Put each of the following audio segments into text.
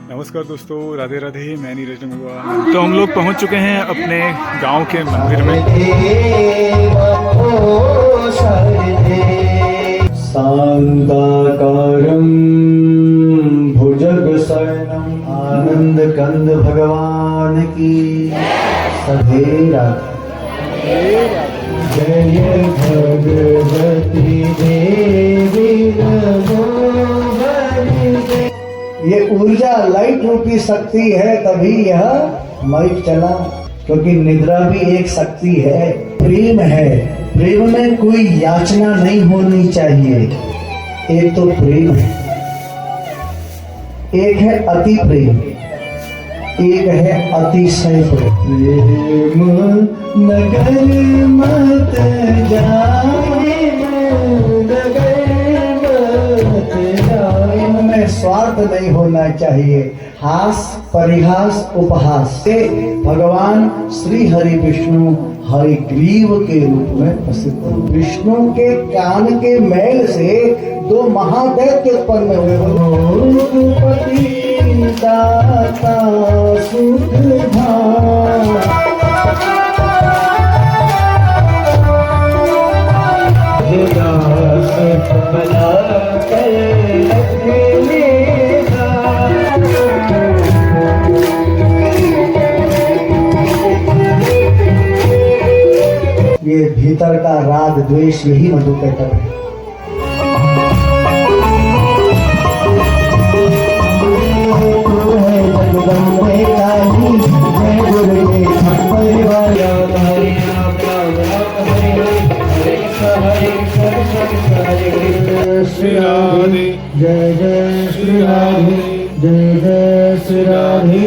नमस्कार दोस्तों, राधे राधे। मैं नीरज रंगवा। तो हम लोग पहुंच चुके हैं अपने गांव के मंदिर में। शांताकारं भुजगशयनं आनंद कंद भगवान की सधेरा। जय भगवती देवी नमो वन्दे। ये ऊर्जा लाइट रूपी शक्ति है, तभी यह माइक चला, क्योंकि निद्रा भी एक शक्ति है। प्रेम है, प्रेम में कोई याचना नहीं होनी चाहिए। एक तो प्रेम है, एक है अति प्रेम, एक है अतिशय प्रेम। नगर मत जाए, इनमें स्वार्थ नहीं होना चाहिए। हास परिहास उपहास से भगवान श्री हरि विष्णु हरिग्रीव के रूप में प्रसिद्ध है। विष्णु के कान के मैल से दो महादैत्य उत्पन्न हुए। भूपति दाता सुख धाम। ये भीतर का राग द्वेष यही मधुकैटभ है। श्री राधे जय जय श्री राधे, जय जय श्री राधे।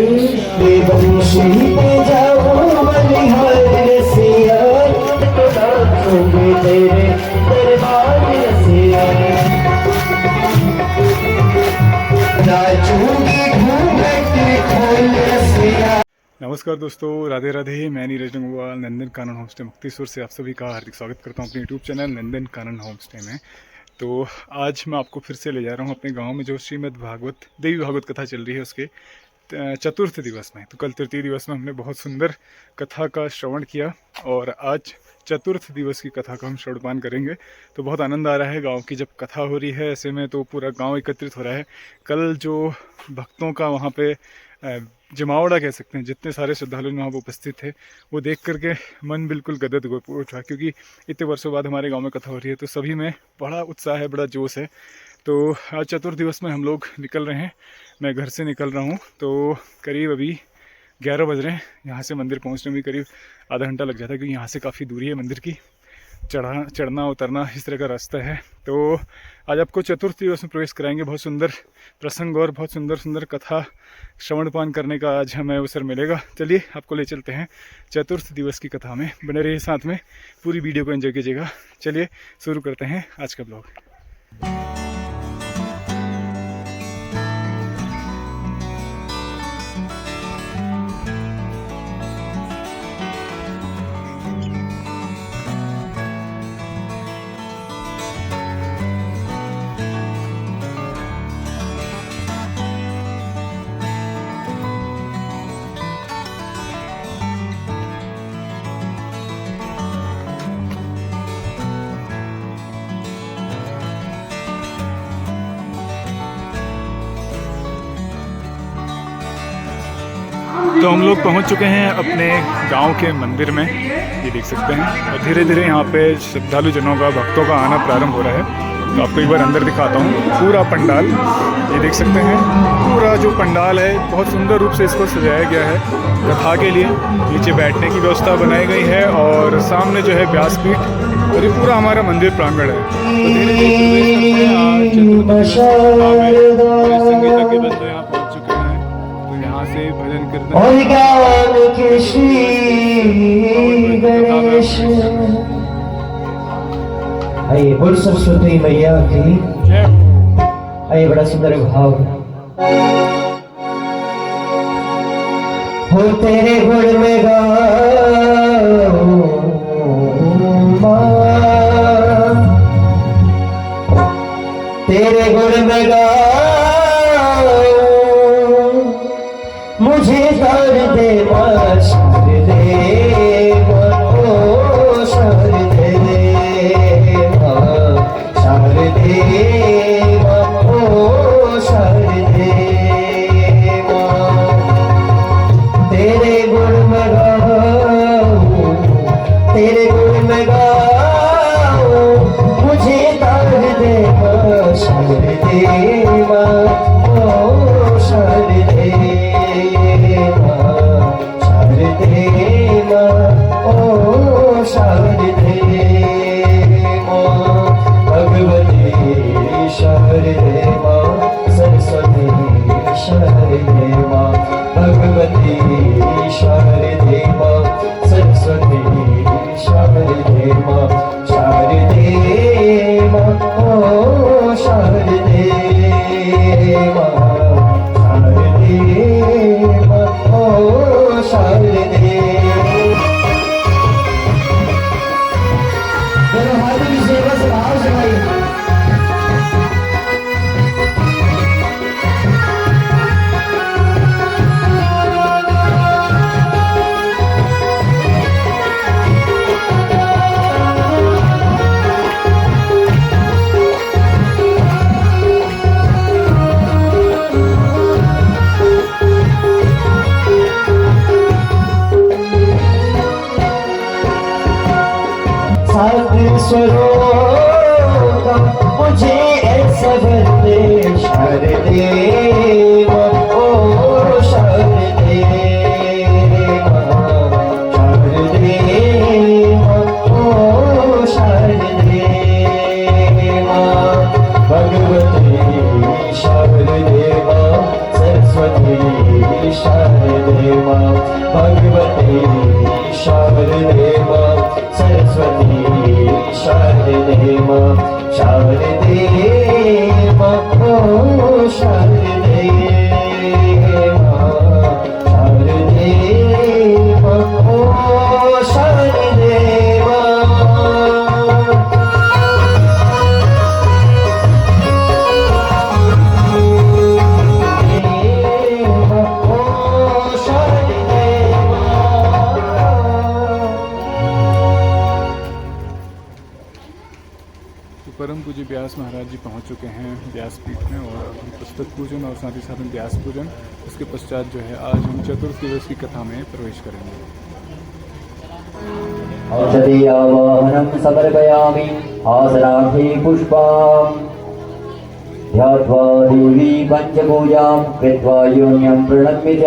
वंशी पे जाओ बलिहार सिया, तेरे दरबार रसिया। नाचूंगी घूंघट खोल रसिया। नमस्कार दोस्तों, राधे राधे। मैं नीरज रंगवा नंदन कानन होमस्टे मुक्तेश्वर से आप सभी का हार्दिक स्वागत करता हूं अपने YouTube channel Nandan Kanan homestay में। तो आज मैं आपको फिर से ले जा रहा हूं अपने गांव में, जो श्रीमद् भागवत देवी भागवत कथा चल रही है उसके चतुर्थ दिवस में। तो कल तृतीय दिवस में हमने बहुत सुंदर कथा का श्रवण किया और आज चतुर्थ दिवस की कथा का हम श्रवणपान करेंगे। तो बहुत आनंद आ रहा है गांव की जब कथा हो रही है ऐसे में, तो पूरा गांव एकत्रित हो रहा है। कल जो भक्तों का वहाँ पे जमावड़ा कह सकते हैं, जितने सारे श्रद्धालु वहाँ पर उपस्थित थे, वो देख करके मन बिल्कुल गदगद हो उठा, क्योंकि इतने वर्षों बाद हमारे गांव में कथा हो रही है। तो सभी में बड़ा उत्साह है, बड़ा जोश है। तो आज चतुर्थ दिवस में हम लोग निकल रहे हैं। मैं घर से निकल रहा हूँ, तो करीब अभी 11 बज रहे हैं। यहाँ से मंदिर पहुँचने में करीब आधा घंटा लग जाता है, क्योंकि यहाँ से काफ़ी दूरी है मंदिर की। चढ़ना उतरना इस तरह का रास्ता है। तो आज आपको चतुर्थ दिवस में प्रवेश कराएंगे। बहुत सुंदर प्रसंग और बहुत सुंदर कथा श्रवणपान करने का आज हमें अवसर मिलेगा। चलिए आपको ले चलते हैं चतुर्थ दिवस की कथा में। बने रहिए साथ में, पूरी वीडियो को एंजॉय कीजिएगा। चलिए शुरू करते हैं आज का ब्लॉग। तो हम लोग पहुंच चुके हैं अपने गांव के मंदिर में, ये देख सकते हैं। और धीरे धीरे यहाँ पे श्रद्धालु जनों का, भक्तों का आना प्रारंभ हो रहा है। तो आपको एक बार अंदर दिखाता हूँ। पूरा पंडाल ये देख सकते हैं। पूरा जो पंडाल है बहुत सुंदर रूप से इसको सजाया गया है कथा के लिए। नीचे बैठने की व्यवस्था बनाई गई है और सामने जो है व्यासपीठ, और ये पूरा हमारा मंदिर प्रांगण है। तो धीरे धीरे संगीत के बंदे यहाँ पहुँच चुके हैं। तो यहाँ से भजन कीर्तन आइए बोल सरस्वती मैया की। आइए, बड़ा सुंदर भाव। हो तेरे गुण में गाऊंगा, तेरे गुण में गाऊंगा, मुझे शारदेव शारदेव ओ शारदेव शारदेव ओ शारदेव तेरे गुण में गाऊं तेरे गुण में गाऊं मुझे तार दे शारदेव ओ शारदेव शारदेव ओ शारदेव भगवती शारदेव सरस्वती शारदेव भगवती शारदेव सरस्वती शारदेव शारदेव ओ शारदेव शारदेव ओ शारदेव दोनों हाथ की सेवा से भाव सुनाइए स्वरूप मुझे ऐसा भरते शारदेव ओ शारदेव शारदेव ओ शारदेव भगवती शारदेव सरस्वती शारदेव भगवती शारदेव सरस्वती शारदेव शारदेव ओ शारदेव शारदेव ओ शारदेव परम पूज्य व्यास महाराज जी पहुंच चुके हैं व्यासपीठ में और अभी पुस्तक पूजन और साथ ही साथ में व्यास पूजन उसके पश्चात जो है आज हम चतुर्थ दिवस की कथा में प्रवेश करेंगे। औषधीयावाहनं समर्पयामि आसनार्थी पुष्पाम् ध्यात्वा देवी पञ्चपूजां कृत्वा योन्यं प्रणम्य च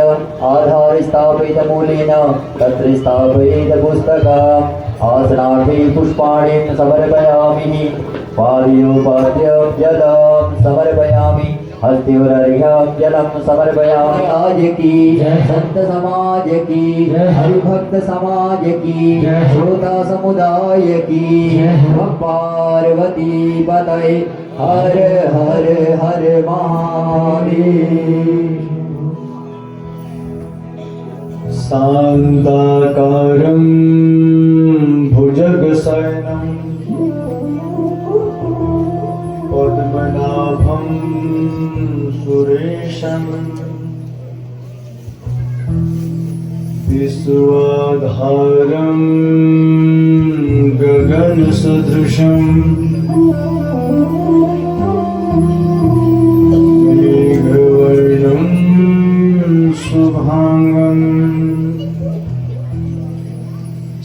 आधारस्थापितमूलेन तत्र स्थापयेत् पुस्तकम् आसनार्थी पुष्पाणि समर्पयामि पादयोपाद्यं जलं समर्पयामि हस्तिवर्घ्यं जलं समर्पयामि। आज की संत समाज की हरिभक्त समाज की श्रोता समुदाय की पार्वती पतये हर हर हर महादेव। शान्ताकारं भुजगशयनं पद्मनाभं सुरेशं विश्वाधारं गगनसदृशं मेघवर्णं शुभांगं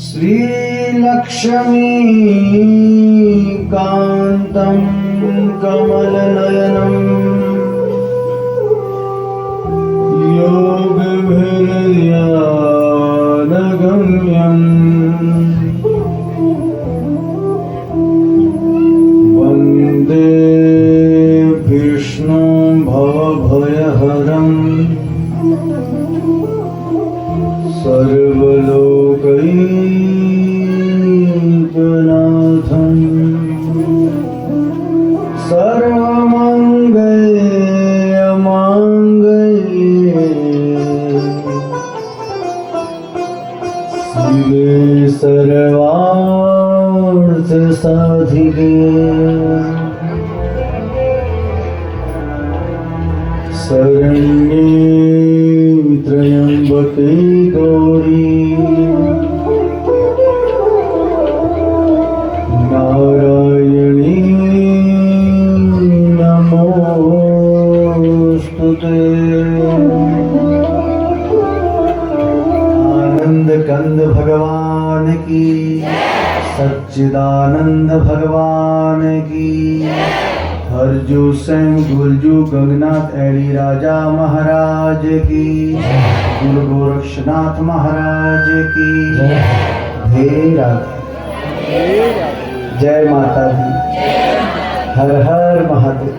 श्रीलक्ष्मीकान्तं कमलनयनं योगभिर्ध्यानगम्यं वन्दे विष्णुं भवभयहरं सर्वलोकैकनाथं सर्वमङ्गलमाङ्गल्ये शिवे सर्वार्थसाधिके शरण्ये आनंद कंद भगवान की, सच्चिदानंद भगवान की, हरजू सिंह गुरजू गंगनाथ एड़ी राजा महाराज की, गुरु गोरक्षनाथ महाराज की। हे राधे, जय माता दी, हर हर महादेव।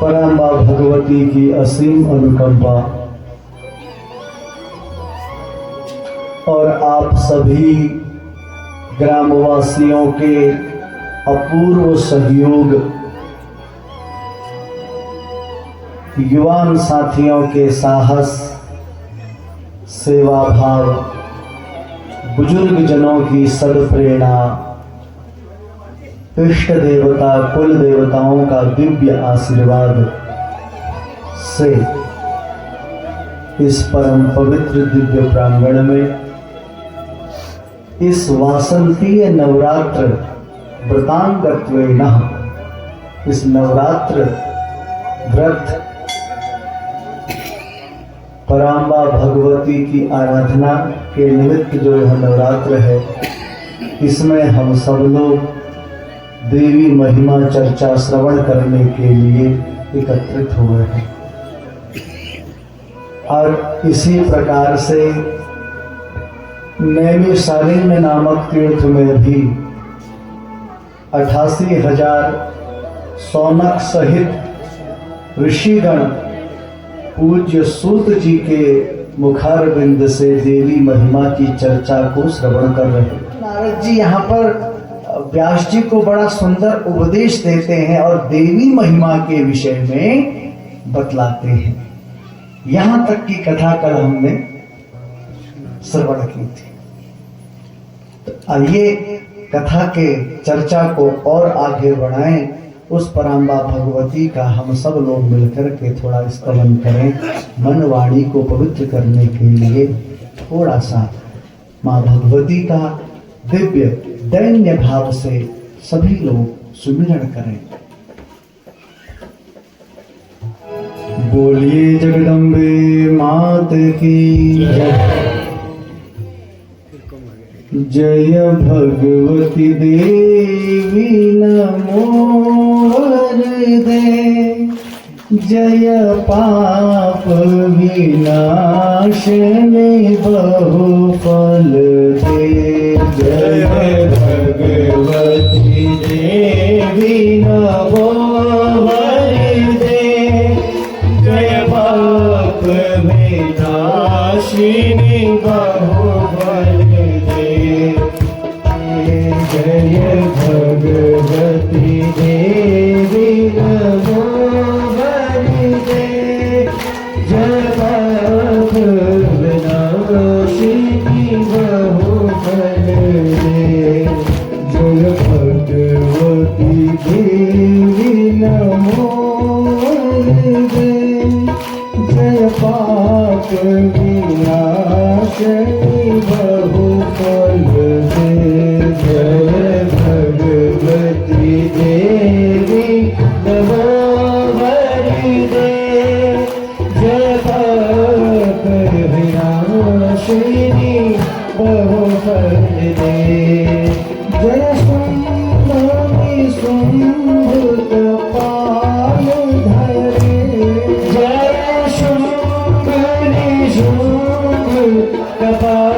पराम्बा भगवती की असीम अनुकंपा और आप सभी ग्रामवासियों के अपूर्व सहयोग, युवान साथियों के साहस, सेवा भाव, बुजुर्ग जनों की सदप्रेरणा, इष्ट देवता कुल देवताओं का दिव्य आशीर्वाद से इस परम पवित्र दिव्य प्रांगण में इस वासंतीय नवरात्र व्रतांगत्वेन, इस नवरात्र व्रत पराम्बा भगवती की आराधना के निमित्त जो यह नवरात्र है, इसमें हम सब लोग देवी महिमा चर्चा श्रवण करने के लिए एकत्रित हुए हैं। और इसी प्रकार से नैमिषारण्य नामक तीर्थ में भी 88,000 सौनक सहित ऋषिगण पूज्य सूत जी के मुखारविंद से देवी महिमा की चर्चा को श्रवण कर रहे हैं। नारद जी यहाँ पर व्यास जी को बड़ा सुंदर उपदेश देते हैं और देवी महिमा के विषय में बतलाते हैं। यहाँ तक की कथा कल हमने श्रवण की थी। तो आइए कथा के चर्चा को और आगे बढ़ाएं। उस पराम्बा भगवती का हम सब लोग मिलकर के थोड़ा स्तवन करें, मन वाणी को पवित्र करने के लिए थोड़ा सा माँ भगवती का दिव्य दैन्य भाव से सभी लोग सुमिरन करें। बोलिए जगदम्बे मात की जय, भगवती देवी नमो वरदे, जय पाप विनाशिनी बहुफल दे। जय भगवती देवी नमो वरदे, जय पाप विनाशिनी बहुफल दे। जय भगवती देवी नमो वरदे, जय पाप विनाशिनी बहुफल दे। जय भगवती देवी नमो वरदे, जय पाप विनाशिनी बहुफल दे। जय भगवती देवी नमो वरदे, जय पाप विनाशिनी बहुफल दे। जय शुंभनि शुंभ कपाल धरे, जय शुंभनि शुंभ कपाल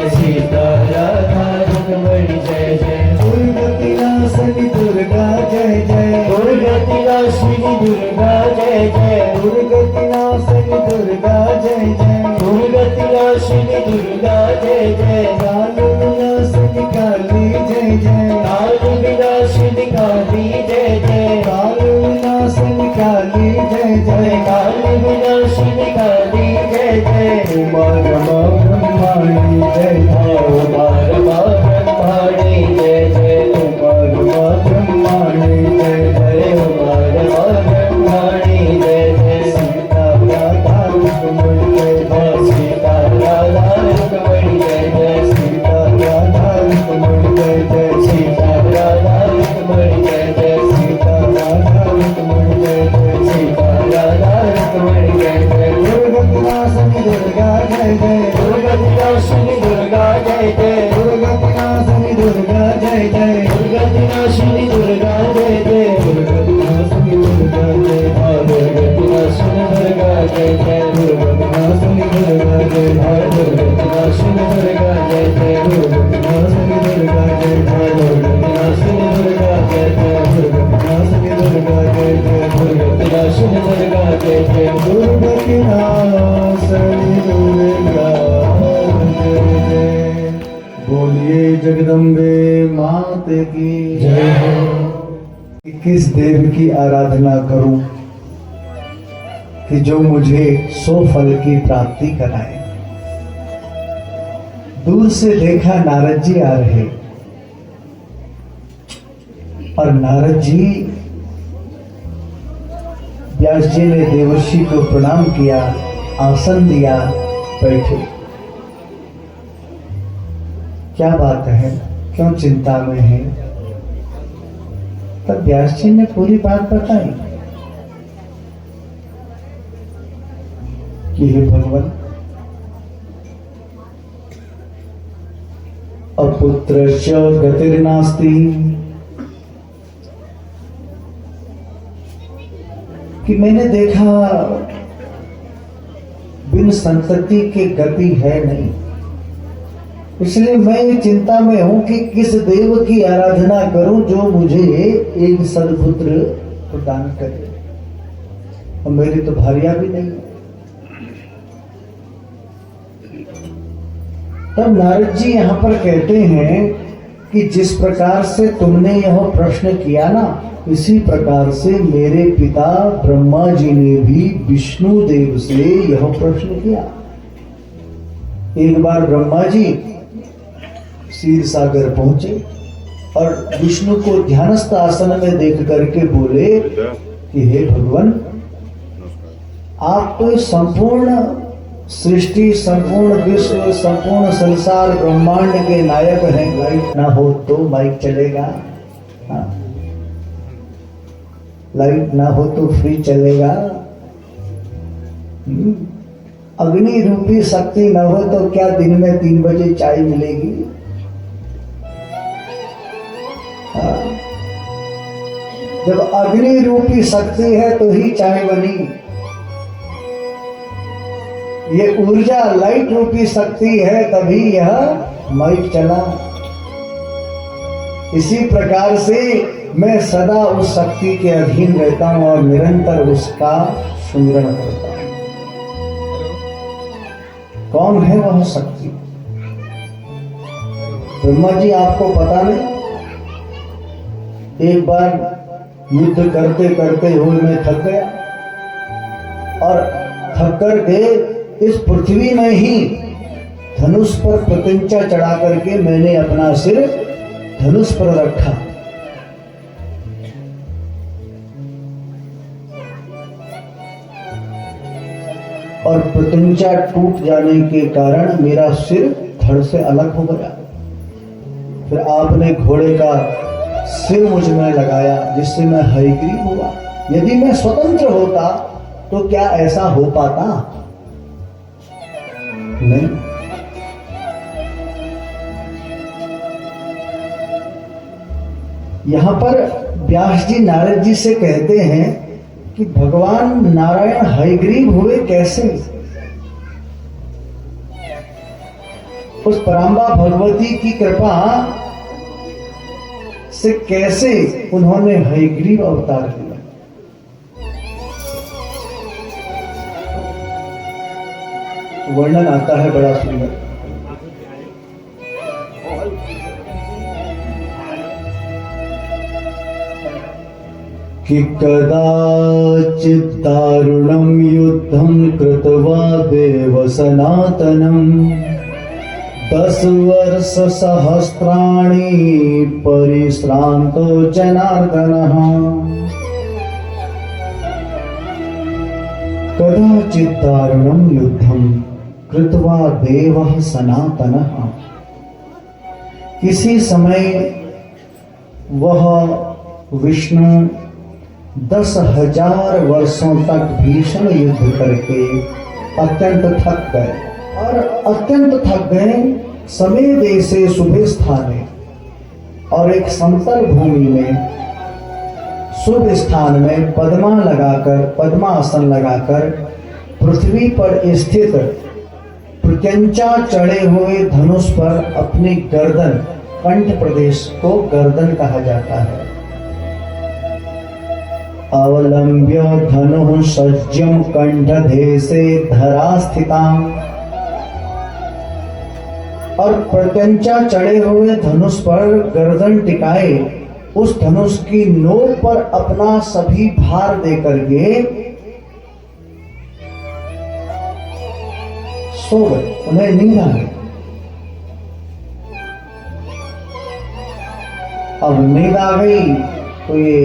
सीता नासिनी दुर्गा जय जय दुर्गा नासिनी दुर्गा जय जय दुर्गा नासिनी दुर्गा जय जय दुर्गा नासिनी दुर्गा जय जय दुर्गा नासिनी दुर्गा जय जय दुर्गा नासिनी दुर्गा जय जय दुर्गा की नासिनी दुर्गा जय जय। बोलिए जगदम्बे मात की जय हो। किस देव की आराधना करूं कि जो मुझे 100 फल की प्राप्ति कराए। दूर से देखा नारद जी आ रहे और नारद जी व्यास जी ने देवर्षि को प्रणाम किया, आसन दिया, बैठे। क्या बात है, क्यों चिंता में है? तब व्यास जी ने पूरी बात बताई कि हे भगवान, अपुत्रस्य गतिर्नास्ति, कि मैंने देखा बिन संतति के गति है नहीं, इसलिए मैं चिंता में हूं कि किस देव की आराधना करूं जो मुझे एक सदपुत्र प्रदान करे, और मेरी तो भार्या भी नहीं है। तब नारद जी यहां पर कहते हैं कि जिस प्रकार से तुमने यह प्रश्न किया ना, इसी प्रकार से मेरे पिता ब्रह्मा जी ने भी विष्णु देव से यह प्रश्न किया। एक बार ब्रह्मा जी क्षीर सागर पहुंचे और विष्णु को ध्यानस्थ आसन में देख करके बोले कि हे भगवान, आप तो संपूर्ण सृष्टि, संपूर्ण विश्व, संपूर्ण संसार ब्रह्मांड के नायक हैं। लाइट ना हो तो माइक चलेगा, हाँ? लाइट ना हो तो फ्री चलेगा। अग्नि रूपी शक्ति न हो तो क्या दिन में 3 बजे चाय मिलेगी? जब अग्नि रूपी शक्ति है तो ही चाय बनी। ये ऊर्जा लाइट रूपी शक्ति है तभी यह माइक चला। इसी प्रकार से मैं सदा उस शक्ति के अधीन रहता हूं और निरंतर उसका सुमिरन करता हूं। कौन है वह शक्ति? ब्रह्मा जी आपको पता नहीं, एक बार युद्ध करते करते हुए मैं थक गया और थक कर के इस पृथ्वी में ही धनुष पर प्रत्यंचा चढ़ा करके मैंने अपना सिर धनुष पर रखा। और प्रत्यंचा टूट जाने के कारण मेरा सिर धड़ से अलग हो गया। फिर आपने घोड़े का सिर मुझ में लगाया जिससे मैं हयग्रीव हुआ। यदि मैं स्वतंत्र होता तो क्या ऐसा हो पाता? नहीं। यहां पर व्यास जी नारद जी से कहते हैं कि भगवान नारायण हयग्रीव हुए कैसे? उस पराम्बा भगवती की कृपा से कैसे उन्होंने हयग्रीव अवतार लिया। वर्णन आता है बड़ा सुंदर। कि कदाचित् दारुणं युद्धं कृत्वा देव सनातनम् 10 वर्षसहस्राणि परिश्रान्तो जनार्दनः। कदाचित् दारुणं युद्धं कृत्वा देवः सनातनः। किसी समय वह विष्णु 10,000 वर्षों तक भीषण युद्ध करके अत्यंत थक गए और अत्यंत थक गए। समय देशे शुभ स्थाने, और एक समतल भूमि में शुभ स्थान में पद्मासन लगाकर पृथ्वी पर स्थित प्रत्यंचा चढ़े हुए धनुष पर अपनी गर्दन, कंठ प्रदेश को गर्दन कहा जाता है, अवलंब्य धनु सज्जम कंठधेसे धरा स्थितां, और प्रत्यंचा चढ़े हुए धनुष पर गर्दन टिकाए उस धनुष की नोक पर अपना सभी भार देकर के सो गए, उन्हें नींद आ गई। अब नींद आ गई तो ये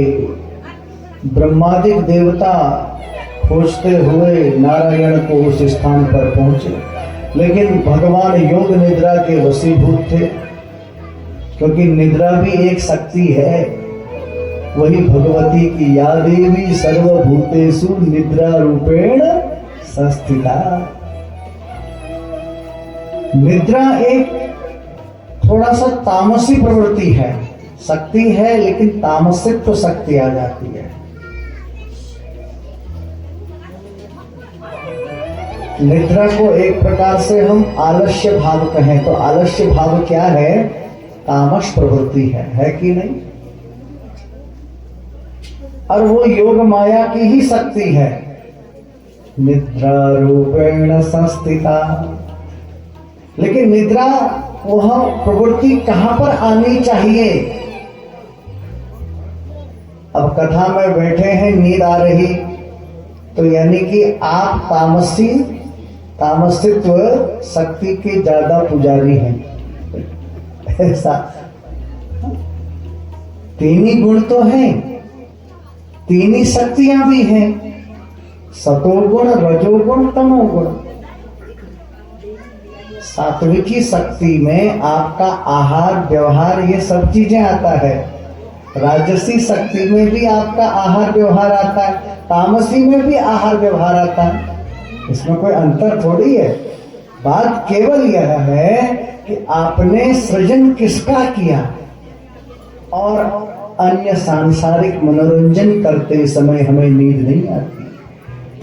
ब्रह्मादिक देवता खोजते हुए नारायण को उस स्थान पर पहुंचे, लेकिन भगवान योग निद्रा के वशीभूत थे, क्योंकि निद्रा भी एक शक्ति है। वही भगवती की या देवी सर्वभूतेषु निद्रा रूपेण संस्थिता। निद्रा एक थोड़ा सा तामसी प्रवृत्ति है, शक्ति है, लेकिन तामसिक शक्ति आ जाती है। निद्रा को एक प्रकार से हम आलस्य भाव कहें तो आलस्य भाव क्या है? तामस प्रवृत्ति है कि नहीं? और वो योग माया की ही शक्ति है। निद्रा रूपेण संस्थिता। लेकिन निद्रा वह प्रवृत्ति कहां पर आनी चाहिए? अब कथा में बैठे हैं, नींद आ रही, तो यानी कि आप तामसित्व शक्ति के ज्यादा पुजारी हैं, ऐसा। तीन ही गुण तो हैं, तीन ही शक्तियां भी हैं, सतोगुण, रजोगुण, तमोगुण। सात्विकी शक्ति में आपका आहार व्यवहार ये सब चीजें आता है। राजसी शक्ति में भी आपका आहार व्यवहार आता है, तामसी में भी आहार व्यवहार आता है। इसमें कोई अंतर थोड़ी है। बात केवल यह है कि आपने सृजन किसका किया, और अन्य सांसारिक मनोरंजन करते समय हमें नींद नहीं आती,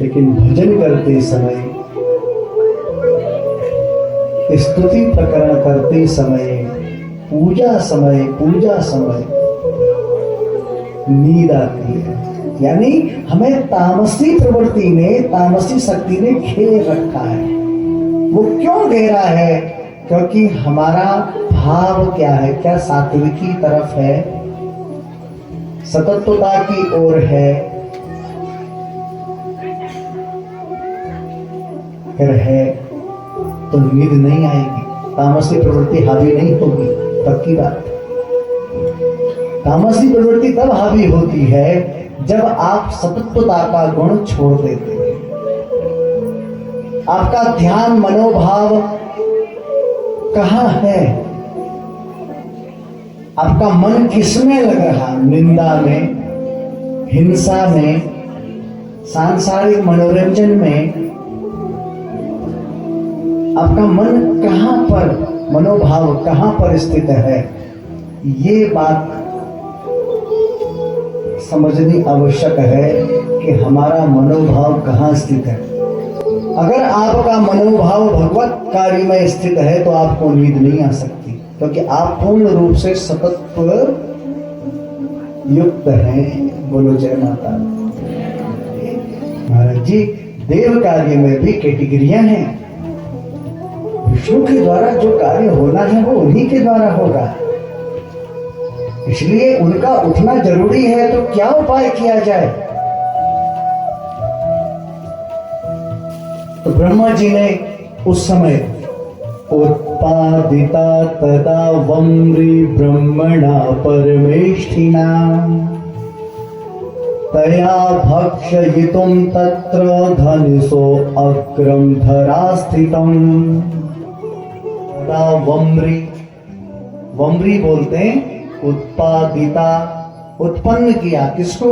लेकिन भजन करते समय, स्तुति प्रकरण करते समय, पूजा समय नींद आती है। यानी हमें तामसी प्रवृत्ति ने, तामसी शक्ति ने घेर रखा है। वो क्यों घेरा है? क्योंकि हमारा भाव क्या है? क्या सात्विकी तरफ है, सतत्वता की ओर है, फिर है तो नींद नहीं आएगी, तामसी प्रवृत्ति हावी नहीं होगी। पक्की बात। तामसी प्रवृत्ति तब हावी होती है जब आप सतत्वता का गुण छोड़ देते हैं। आपका ध्यान, मनोभाव कहां है? आपका मन किसमें लग रहा? निंदा में, हिंसा में, सांसारिक मनोरंजन में। आपका मन कहां पर, मनोभाव कहां पर स्थित है? ये बात समझनी आवश्यक है कि हमारा मनोभाव कहां स्थित है। अगर आपका मनोभाव भगवत कार्य में स्थित है तो आपको नींद नहीं आ सकती, क्योंकि आप पूर्ण रूप से सतत्व युक्त हैं। बोलो जय माता। महाराज जी, देव कार्य में भी कैटेगरियां हैं। विष्णु के द्वारा जो कार्य होना है वो उन्हीं के द्वारा होगा, इसलिए उनका उठना जरूरी है। तो क्या उपाय किया जाए? तो ब्रह्मा जी ने उस समय उत्पादिता तदा वम्रि ब्रह्मणा परमेष्ठिना तया भक्षयितुं तत्र धनुषो अग्रम धरा स्थितम्। तदा वम्रि, वम्रि बोलते हैं उत्पादिता, उत्पन्न किया। किसको?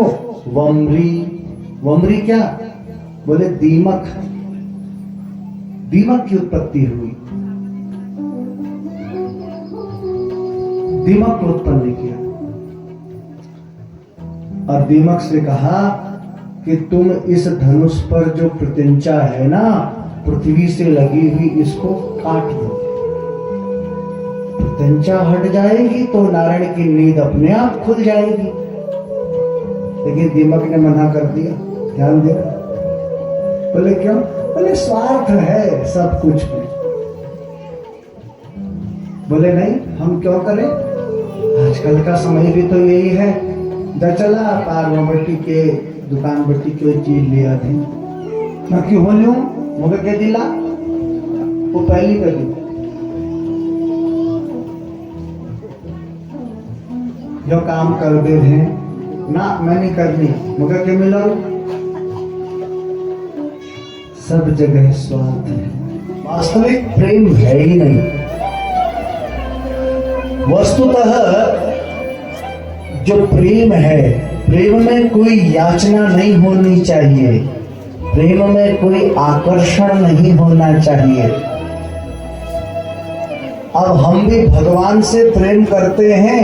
वम्रि। वम्रि क्या? बोले दीमक, दीमक की उत्पत्ति हुई, दीमक को उत्पन्न किया। और दीमक से कहा कि तुम इस धनुष पर जो प्रत्यंचा है ना, पृथ्वी से लगी हुई, इसको काट दो। प्रत्यंचा हट जाएगी तो नारायण की नींद अपने आप खुल जाएगी। लेकिन दीमक ने मना कर दिया, ध्यान दे। बोले क्यों? बोले स्वार्थ है सब कुछ में। बोले नहीं, हम क्यों करें, आजकल का समय भी तो यही है। चला पार्वती के दुकान बट्टी कोई चीज लिया थी, मैं क्यों बोलूं, मुझे क्या दिला, वो पहली कर दी। जो काम कर दे हैं ना, मैं नहीं करनी, मुझे क्या मिला। सब जगह स्वार्थ है, वास्तविक प्रेम है ही नहीं। वस्तुतः जो प्रेम है, प्रेम में कोई याचना नहीं होनी चाहिए, प्रेम में कोई आकर्षण नहीं होना चाहिए। अब हम भी भगवान से प्रेम करते हैं,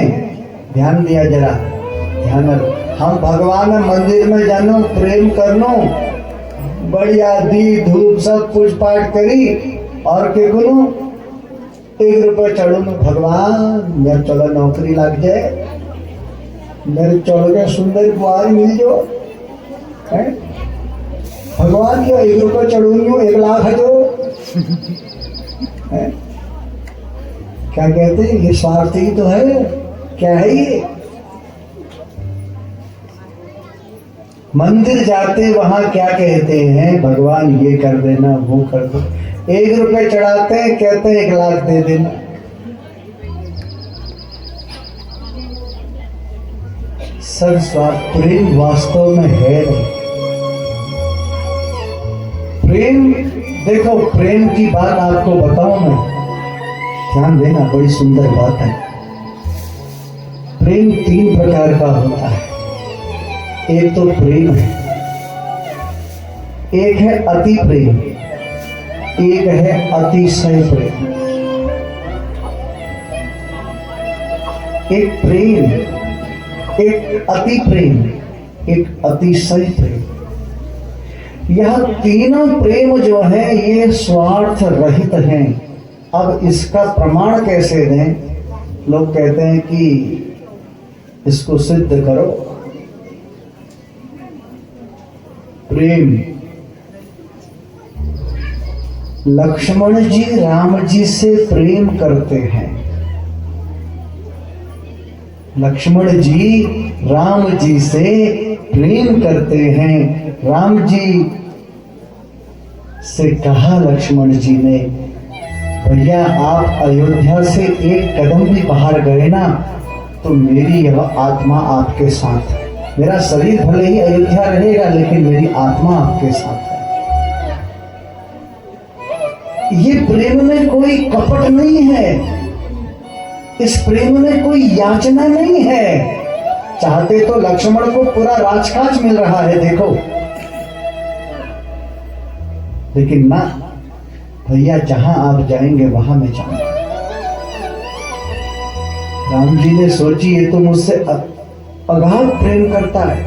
ध्यान दिया जरा, ध्यान। हम भगवान मंदिर में जानो, प्रेम करनो, बढ़िया दी धूप सब पूछ पाठ करी, और के गुनो 1 रुपये चढ़ू में, भगवान मेरे चलो नौकरी लग जाए, मेरे चढ़ के सुंदर बुआरी मिल जो है? भगवान ये 1 रुपये चढ़ूंगी, 1 लाख है जो है? क्या कहते हैं, ये स्वार्थी तो है, क्या है ये? मंदिर जाते वहां क्या कहते हैं, भगवान ये कर देना, वो कर दो। 1 रुपये चढ़ाते हैं, कहते हैं 1 लाख दे देना। सब स्वार्थ, प्रेम वास्तव में है नहीं। प्रेम, देखो प्रेम की बात आपको बताऊं मैं, ध्यान देना, बड़ी सुंदर बात है। प्रेम 3 प्रकार का होता है। एक तो प्रेम है, एक है अति प्रेम, एक है अतिशय प्रेम। एक प्रेम, एक अति प्रेम, एक अतिशय प्रेम। यह तीनों प्रेम जो है ये स्वार्थ रहित हैं। अब इसका प्रमाण कैसे दें? लोग कहते हैं कि इसको सिद्ध करो। प्रेम, लक्ष्मण जी राम जी से प्रेम करते हैं, लक्ष्मण जी राम जी से प्रेम करते हैं। राम जी से कहा लक्ष्मण जी ने, भैया आप अयोध्या से 1 कदम भी बाहर गए ना तो मेरी यह आत्मा आपके साथ है। मेरा शरीर भले ही अयोध्या रहेगा लेकिन मेरी आत्मा आपके साथ है। ये प्रेम में कोई कपट नहीं है, इस प्रेम में कोई याचना नहीं है। चाहते तो लक्ष्मण को पूरा राजकाज मिल रहा है, देखो, लेकिन ना भैया, जहां आप जाएंगे वहां मैं जाऊंगा। राम जी ने सोची ये तो मुझसे अगाध प्रेम करता है,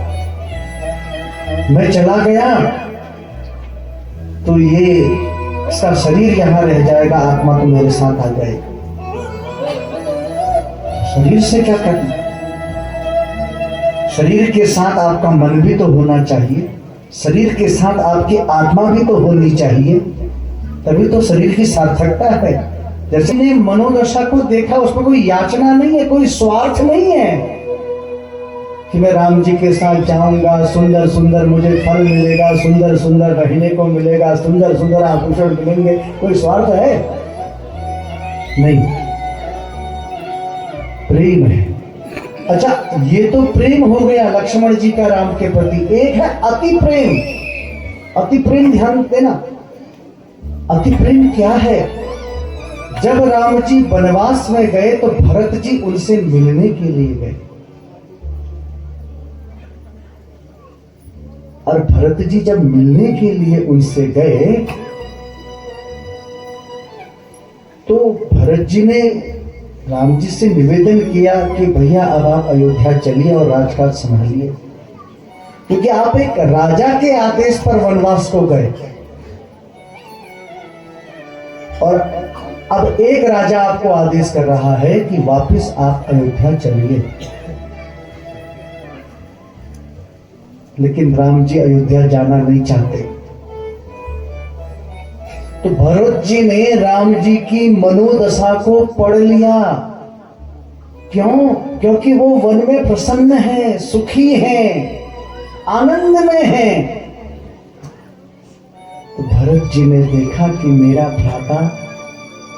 मैं चला गया तो ये इसका शरीर यहां रह जाएगा, आत्मा तो मेरे साथ आ जाएगी। शरीर से क्या करना? शरीर के साथ आपका मन भी तो होना चाहिए, शरीर के साथ आपकी आत्मा भी तो होनी चाहिए, तभी तो शरीर की सार्थकता है। जैसे ने मनोदशा को देखा, उसमें कोई याचना नहीं है, कोई स्वार्थ नहीं है कि मैं राम जी के साथ जाऊंगा, सुंदर सुंदर मुझे फल मिलेगा, सुंदर सुंदर रहने को मिलेगा, सुंदर सुंदर आभूषण मिलेंगे। कोई स्वार्थ है नहीं, प्रेम है। अच्छा, ये तो प्रेम हो गया लक्ष्मण जी का राम के प्रति। एक है अति प्रेम। अति प्रेम, ध्यान देना, अति प्रेम क्या है? जब राम जी वनवास में गए तो भरत जी उनसे मिलने के लिए गए, और भरत जी जब मिलने के लिए उनसे गए तो भरत जी ने राम जी से निवेदन किया कि भैया अब आप अयोध्या चलिए और राजकाज संभालिए। क्योंकि आप एक राजा के आदेश पर वनवास को गए और अब एक राजा आपको आदेश कर रहा है कि वापस आप अयोध्या चलिए। लेकिन राम जी अयोध्या जाना नहीं चाहते। तो भरत जी ने राम जी की मनोदशा को पढ़ लिया। क्यों? क्योंकि वो वन में प्रसन्न हैं, सुखी हैं, आनंद में हैं। तो भरत जी ने देखा कि मेरा भ्राता,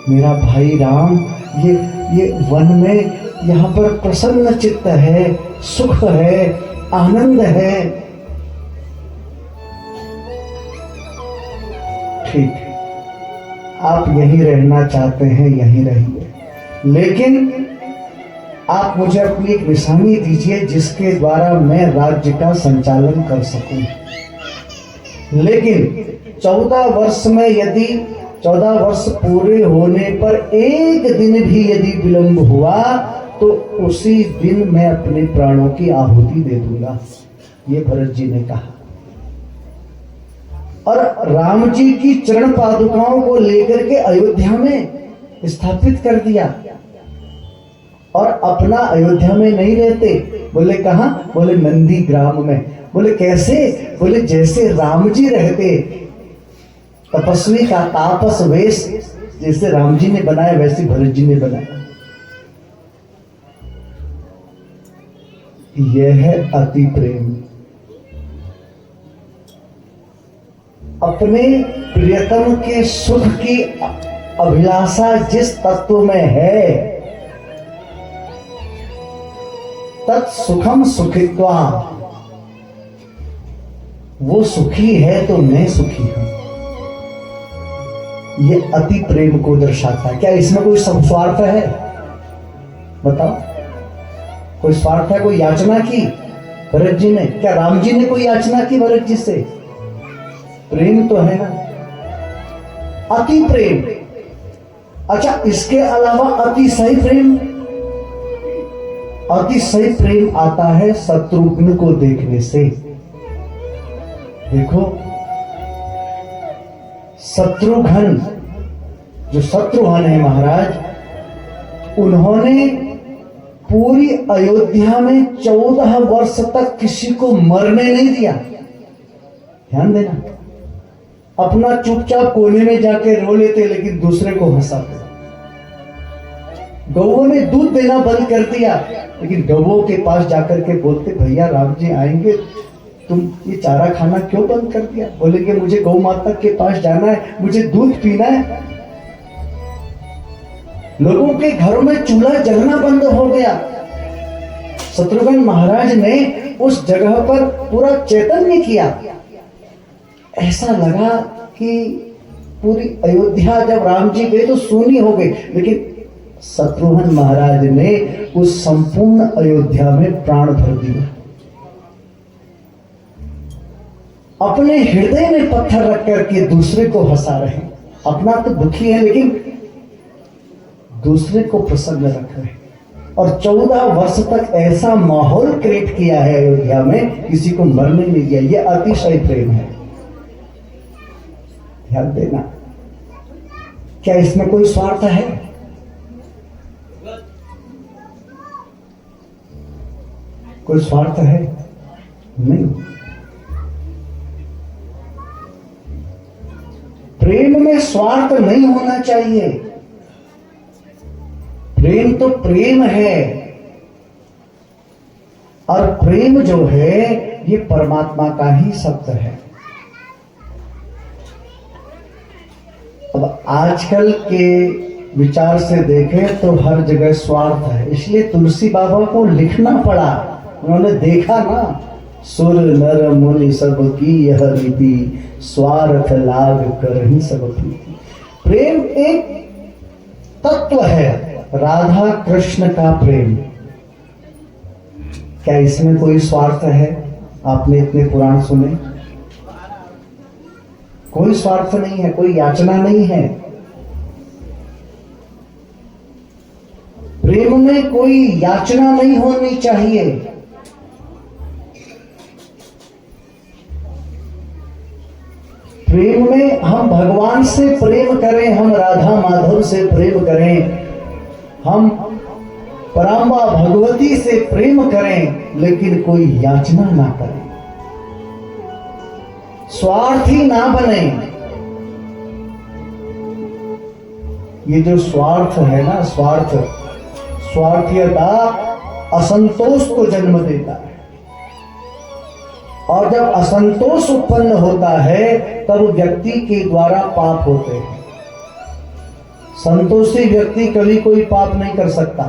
मेरा भाई राम ये वन में यहाँ पर प्रसन्न चित्त है, सुख है, आनंद है। ठीक है, आप यहीं रहना चाहते हैं, यहीं रहिए, लेकिन आप मुझे अपनी एक निशानी दीजिए जिसके द्वारा मैं राज्य का संचालन कर सकूं। लेकिन 14 वर्ष में यदि 14 वर्ष पूरे होने पर एक दिन भी यदि विलंब हुआ तो उसी दिन मैं अपने प्राणों की आहुति दे दूंगा, ये भरत जी ने कहा। और राम जी की चरण पादुकाओं को लेकर के अयोध्या में स्थापित कर दिया और अपना अयोध्या में नहीं रहते। बोले कहां? बोले नंदी ग्राम में। बोले कैसे? बोले जैसे राम जी रहते, तपस्वी का तापस वेश जैसे राम जी ने बनाया वैसे भरत जी ने बनाया। यह है अति प्रेम। अपने प्रियतम के सुख की अभिलाषा जिस तत्व में है, तत्सुखम सुखित्वा, वो सुखी है तो मैं सुखी हूं। ये अति प्रेम को दर्शाता है। क्या इसमें कोई स्वार्थ है? बताओ, कोई स्वार्थ है? कोई याचना की भरत जी ने? क्या राम जी ने कोई याचना की भरत जी से? प्रेम तो है ना, अति प्रेम। अच्छा, इसके अलावा अतिशय प्रेम, अतिशय प्रेम आता है शत्रुघ्न को देखने से। देखो, शत्रुघ्न, जो शत्रुघ्न है महाराज, उन्होंने पूरी अयोध्या में 14 वर्ष तक किसी को मरने नहीं दिया। ध्यान देना, अपना चुपचाप कोने में जाके रो लेते लेकिन दूसरे को हंसाते। गौओं ने दूध देना बंद कर दिया लेकिन गौओं के पास जाकर के बोलते, भैया राम जी आएंगे, तुम ये चारा खाना क्यों बंद कर दिया? बोलेंगे मुझे गौ माता के पास जाना है, मुझे दूध पीना है। लोगों के घरों में चूल्हा जलना बंद हो गया। शत्रुघ्न महाराज ने उस जगह पर पूरा चैतन्य किया। ऐसा लगा कि पूरी अयोध्या जब राम जी गए तो सूनी हो गई, लेकिन शत्रुघ्न महाराज ने उस संपूर्ण अयोध्या में प्राण भर दिया। अपने हृदय में पत्थर रख करके दूसरे को हंसा रहे हैं। अपना तो दुखी है लेकिन दूसरे को प्रसन्न रख रहे हैं। और 14 वर्ष तक ऐसा माहौल क्रिएट किया है अयोध्या में, किसी को मरने नहीं दिया। यह अतिशय प्रेम है। ध्यान देना, क्या इसमें कोई स्वार्थ है? कोई स्वार्थ है? नहीं। प्रेम में स्वार्थ नहीं होना चाहिए। प्रेम तो प्रेम है, और प्रेम जो है ये परमात्मा का ही शब्द है। अब आजकल के विचार से देखें तो हर जगह स्वार्थ है, इसलिए तुलसी बाबा को लिखना पड़ा। उन्होंने देखा ना, सुर नर मुनि सब की यह रीति, स्वार्थ लाग कर ही सब प्रीति। प्रेम एक तत्व है, राधा कृष्ण का प्रेम। क्या इसमें कोई स्वार्थ है? आपने इतने पुराण सुने, कोई स्वार्थ नहीं है, कोई याचना नहीं है। प्रेम में कोई याचना नहीं होनी चाहिए। प्रेम में हम भगवान से प्रेम करें, हम राधा माधव से प्रेम करें, हम पराम्बा भगवती से प्रेम करें, लेकिन कोई याचना ना करें, स्वार्थी ना बने। ये जो स्वार्थ है ना, स्वार्थीयता असंतोष को जन्म देता है, और जब असंतोष उत्पन्न होता है तब व्यक्ति के द्वारा पाप होते हैं। संतोषी व्यक्ति कभी कोई पाप नहीं कर सकता,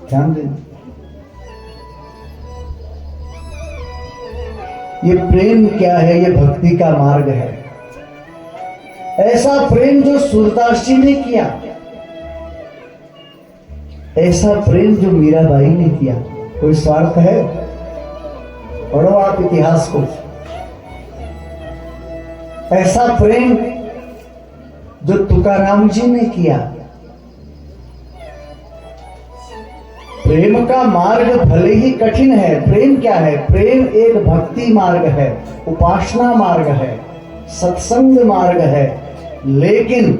ध्यान देना। ये प्रेम क्या है? ये भक्ति का मार्ग है। ऐसा प्रेम जो सूरदास जी ने किया, ऐसा प्रेम जो मीराबाई ने किया। कोई स्वार्थ है? पढ़ो आप इतिहास को। ऐसा प्रेम जो तुकाराम जी ने किया। प्रेम का मार्ग भले ही कठिन है। प्रेम क्या है? प्रेम एक भक्ति मार्ग है, उपासना मार्ग है, सत्संग मार्ग है। लेकिन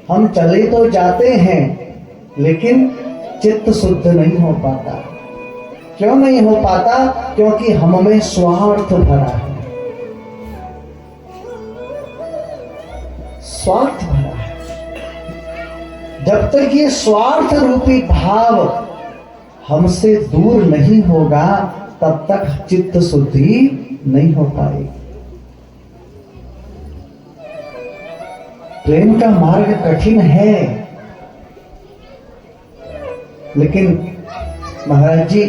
हम चले तो जाते हैं, लेकिन चित्त शुद्ध नहीं हो पाता। क्यों नहीं हो पाता? क्योंकि हम में स्वार्थ भरा है, स्वार्थ भरा है। जब तक ये स्वार्थ रूपी भाव हमसे दूर नहीं होगा, तब तक चित्त शुद्धि नहीं हो पाएगी। प्रेम का मार्ग कठिन है, लेकिन महाराज जी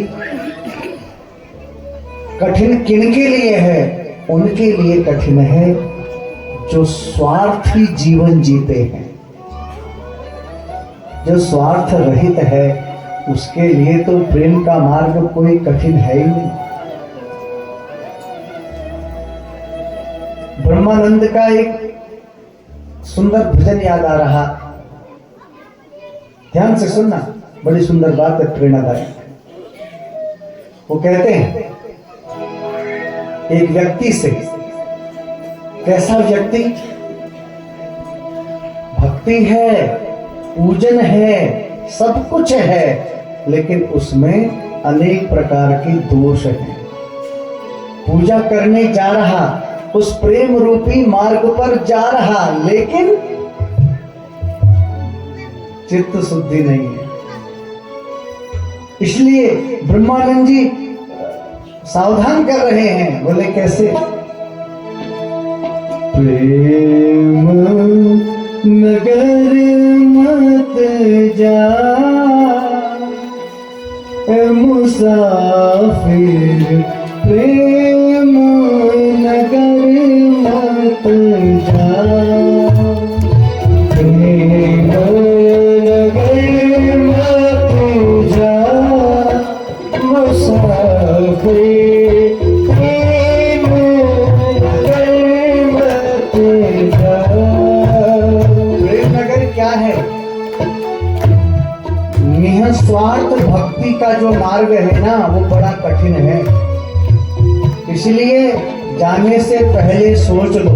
कठिन किनके लिए है? उनके लिए कठिन है जो स्वार्थी जीवन जीते हैं। जो स्वार्थ रहित है उसके लिए तो प्रेम का मार्ग कोई कठिन है ही नहीं। ब्रह्मानंद का एक सुंदर भजन याद आ रहा, ध्यान से सुनना, बड़ी सुंदर बात है, प्रेरणादायक। वो कहते हैं एक व्यक्ति से, कैसा व्यक्ति? भक्ति है, पूजन है, सब कुछ है, लेकिन उसमें अनेक प्रकार के दोष हैं। पूजा करने जा रहा, उस प्रेम रूपी मार्ग पर जा रहा, लेकिन चित्त शुद्धि नहीं है। इसलिए ब्रह्मानंद जी सावधान कर रहे हैं। बोले कैसे? प्रेम नगर मत जा मुसाफिर, प्रेम नगर मत जा, प्रेम नगर मत जा मुसाफिर, प्रेम नगर मत जा। प्रेम नगर क्या है? निःस्वार्थ भक्ति का जो मार्ग है ना, वो बड़ा कठिन है। इसलिए जाने से पहले सोच लो।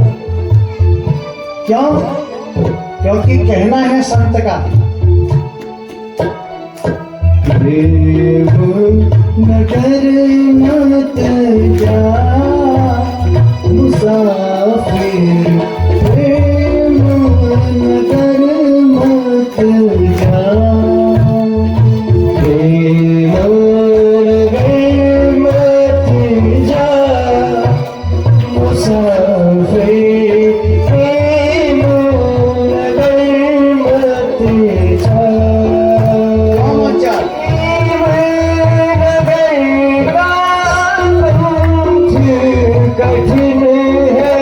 क्यों? क्योंकि कहना है संत का, प्रेम नगर मत जा मुसाफिर, प्रेम नगर मत जा, प्रेम नगर मत जा मुसाफिर, प्रेम नगर मत जा। कठिन है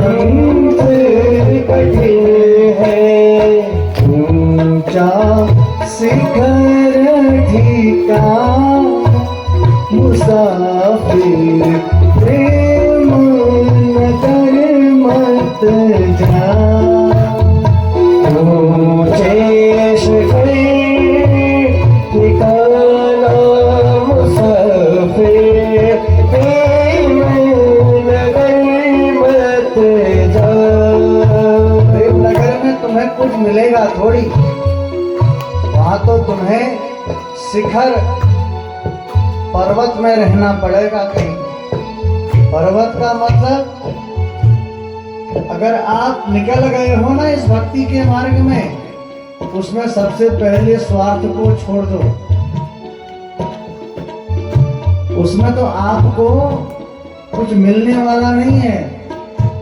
पंथ कठिन है, ऊंचा शिखर ठिकाना, मुसाफिर प्रेम नगर मत जा। ऊंचे शिखर ठिकाना, मुसाफिर प्रेम नगर मत जा। प्रेम नगर में तुम्हें कुछ मिलेगा थोड़ी, वहां तो तुम्हें शिखर पर्वत में रहना पड़ेगा कहीं। पर्वत का मतलब, अगर आप निकल गए हो ना इस भक्ति के मार्ग में, उसमें सबसे पहले स्वार्थ को छोड़ दो। उसमें तो आपको कुछ मिलने वाला नहीं है।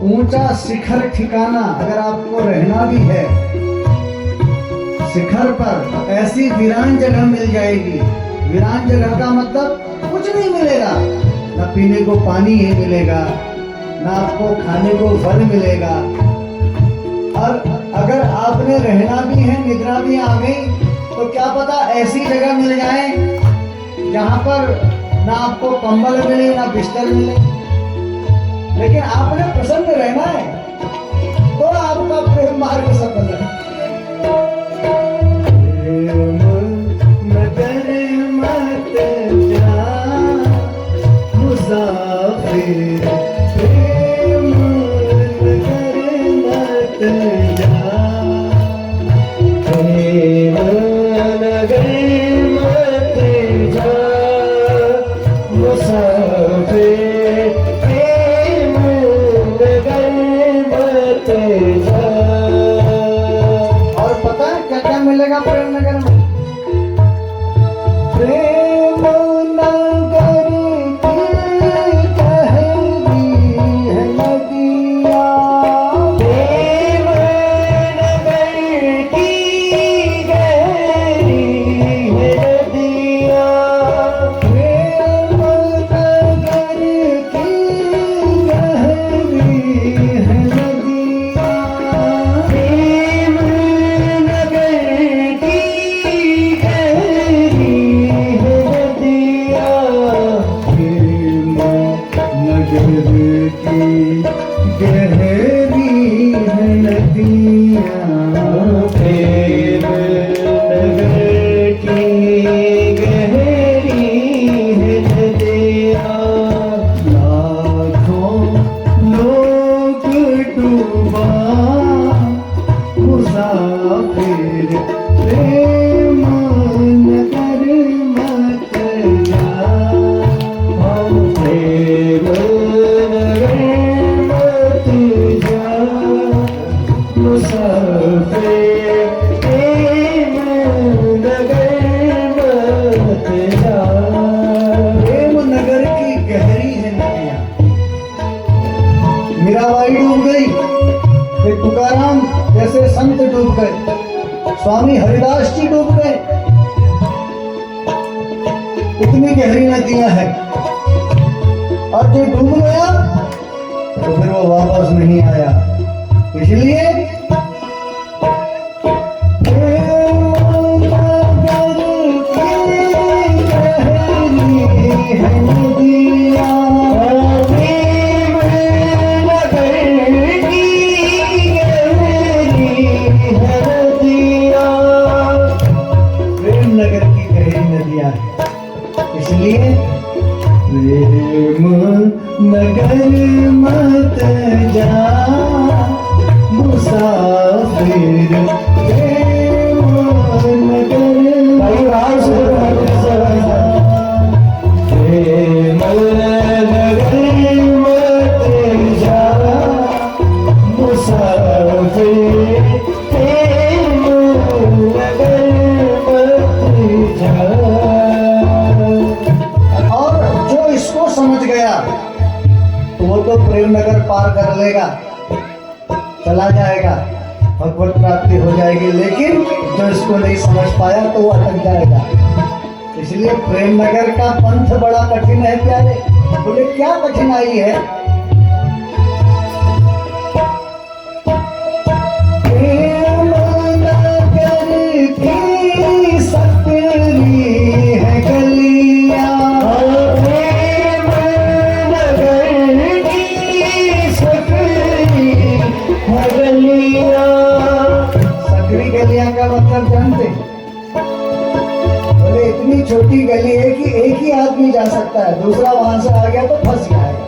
ऊंचा शिखर ठिकाना, अगर आपको रहना भी है शिखर पर, ऐसी वीरान जगह मिल जाएगी। वीरान जगह का मतलब कुछ नहीं मिलेगा, ना पीने को पानी ही मिलेगा, ना आपको खाने को फल मिलेगा। और अगर आपने रहना भी है, निद्रा भी आ गई, तो क्या पता ऐसी जगह मिल जाए जहां पर ना आपको कंबल मिले ना बिस्तर मिले, लेकिन आपने प्रसन्न रहना है तो आपका प्रेम मार्ग सफल है। मुसाफिर प्रेम नगर मत जा। प्रेम नगर मत जा, मुसाफिर प्रेम नगर मत जा। और पता है क्या क्या मिलेगा प्रेम नगर में? प्रेम नगर तुकाराम जैसे संत डूब गए, स्वामी हरिदास जी डूब गए। इतनी गहरी नदियां हैं, और जो डूब गया तो फिर वो वापस नहीं आया। इसलिए इसलिए प्रेम नगर मत जा, मुसाफिर प्रेम नगर प्रेम नगर मत जा, मुसाफिर प्रेम नगर मत जा। समझ गया तो वो तो प्रेम नगर पार कर लेगा, चला जाएगा, भगवत प्राप्ति हो जाएगी। लेकिन जो इसको नहीं समझ पाया तो वो अटक जाएगा। इसलिए प्रेम नगर का पंथ बड़ा कठिन है प्यारे। बोले क्या कठिनाई है? का मतलब जानते हैं? बोले इतनी छोटी गली है कि एक ही आदमी जा सकता है, दूसरा वहां से आ गया तो फंस जाएगा।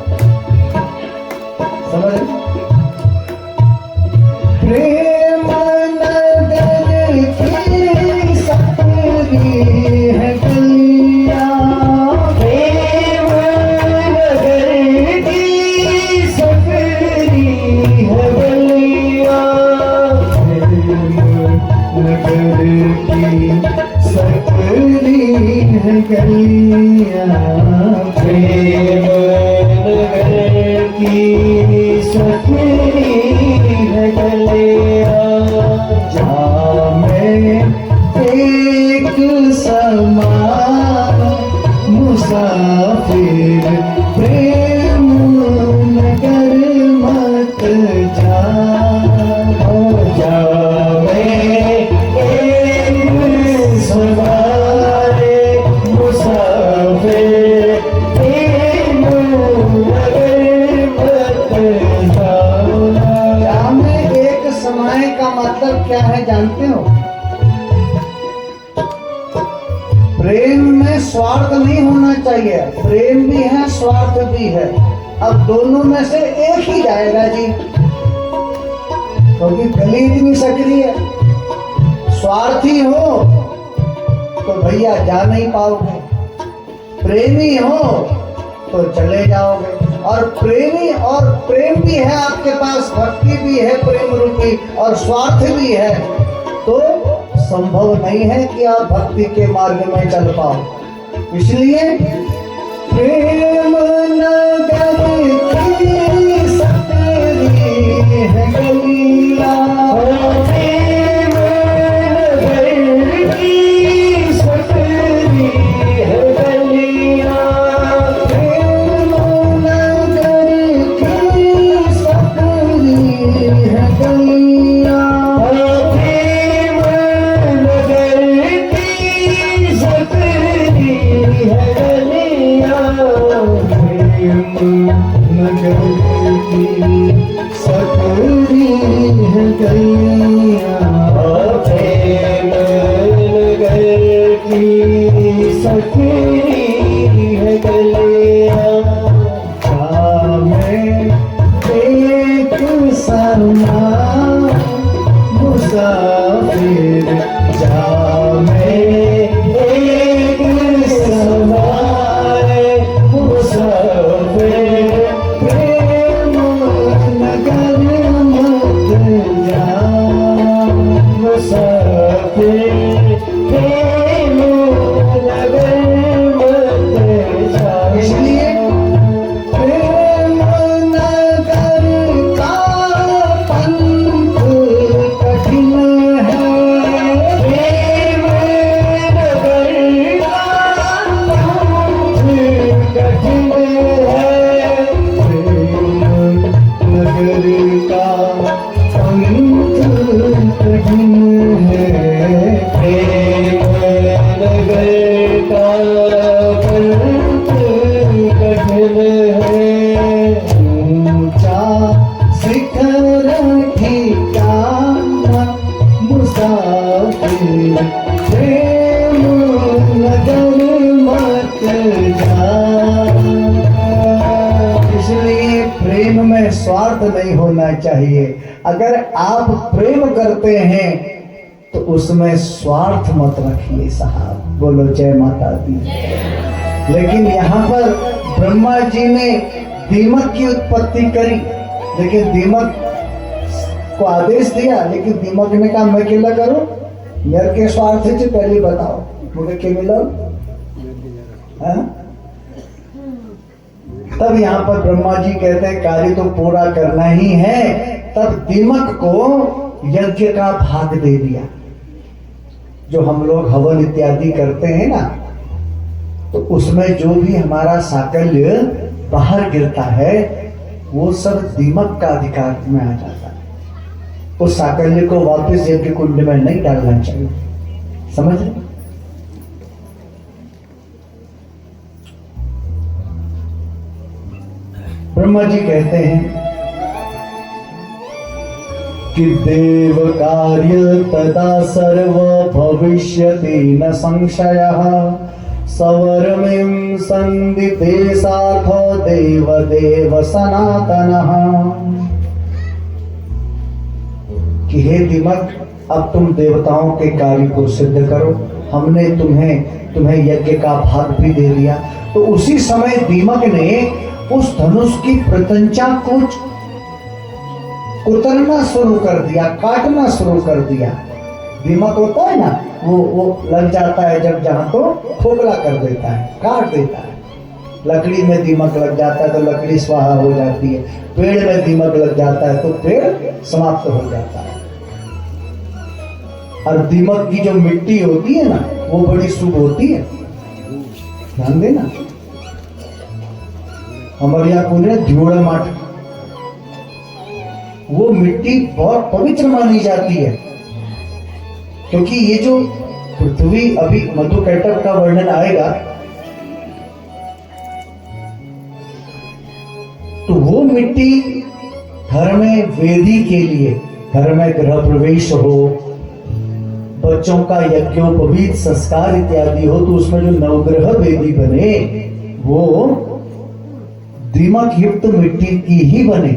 समझ? प्रेम नगर की सकरी है गलियां, प्रेम नगर की सकरी है गलियां, नगर की सकरी है गलियां, प्रेम नगर की सकरी है गलियां, जहाँ मैं एक समान मुसाफिर प्रेम नगर मत जा, जा मैं एक सवार मुसाफिर प्रेम नगर मत जा। जा में एक समय का मतलब क्या है जानते हो? प्रेम में स्वार्थ नहीं होना चाहिए, प्रेम भी है स्वार्थ भी है। अब दोनों में से एक ही जाएगा जी, क्योंकि गली इतनी सकरी है। स्वार्थी हो तो भैया जा नहीं पाओगे, प्रेमी हो तो चले जाओगे। और प्रेमी और प्रेम भी है आपके पास, भक्ति भी है प्रेम रूपी, और स्वार्थ भी है, तो संभव नहीं है कि आप भक्ति के मार्ग में चल पाओ। इसलिए प्रेम नगर की सकरी है गलियां, प्रेम नगर की सकरी है गलियां, प्रेम नगर की सकरी है गलियां, प्रेम नगर की सकरी है गलियां, प्रेम नगर की सकरी है गलियां, प्रेम नगर की सकरी है गलियां, जा मैं एक समान मुसाफिर, जा मैं एक समान मुसाफिर प्रेम नगर मत जा, मुसाफिर प्रेम नगर मत जा। इसलिए प्रेम नगर का पंथ कठिन है, प्रेम नगर का पंथ कठिन है, प्रेम नगर का पंथ कठिन है, प्रेम नगर का पंथ कठिन है, ऊंचा शिखर ठिकाना मुसाफिर प्रेम नगर मत जा। इसलिए प्रेम में स्वार्थ नहीं होना चाहिए। अगर आप प्रेम करते हैं तो उसमें स्वार्थ मत रखिए साहब। बोलो जय माता दी। लेकिन यहाँ पर ब्रह्मा जी ने दीमक की उत्पत्ति करी, लेकिन दीमक को आदेश दिया, लेकिन दीमक ने कहा मैं केला करूं, मेरे के स्वार्थ से पहले बताओ मुझे के मिलो। तब यहाँ पर ब्रह्मा जी कहते हैं कार्य तो पूरा करना ही है। तब दीमक को यज्ञ का भाग दे दिया। जो हम लोग हवन इत्यादि करते हैं ना, तो उसमें जो भी हमारा साकल्य बाहर गिरता है वो सब दीमक का अधिकार में आ जाता है। उस साकल्य को वापस यज्ञ कुंड में नहीं डालना चाहिए। समझ रहे? ब्रह्मा जी कहते हैं कि देव कार्य तदा सर्व भविष्यति न संशयः सवर्मिं संदिते साथो देव देव सनातनः। कि हे दीमक, अब तुम देवताओं के कार्य को सिद्ध करो, हमने तुम्हें यज्ञ का भाग भी दे दिया। तो उसी समय दीमक ने उस धनुष की प्रत्यंचा को कुतरना शुरू कर दिया, काटना शुरू कर दिया। दीमक होता है ना, वो लग जाता है जब जहां तो खोखला कर देता है, काट देता है। लकड़ी में दीमक लग जाता है तो लकड़ी स्वाहा हो जाती है, पेड़ में दीमक लग जाता है तो पेड़ समाप्त हो जाता है। और दीमक की जो मिट्टी होती है ना, वो बड़ी शुभ होती है, ध्यान देना। हमारे यहाँ पूरे ध्योड़ा माट, वो मिट्टी बहुत पवित्र मानी जाती है, क्योंकि ये जो पृथ्वी, अभी मधुकैटभ का वर्णन आएगा, तो वो मिट्टी घर में वेदी के लिए, घर में गृह प्रवेश हो, बच्चों का यज्ञोपवीत संस्कार इत्यादि हो, तो उसमें जो नवग्रह वेदी बने वो दीमक युक्त मिट्टी की ही बने।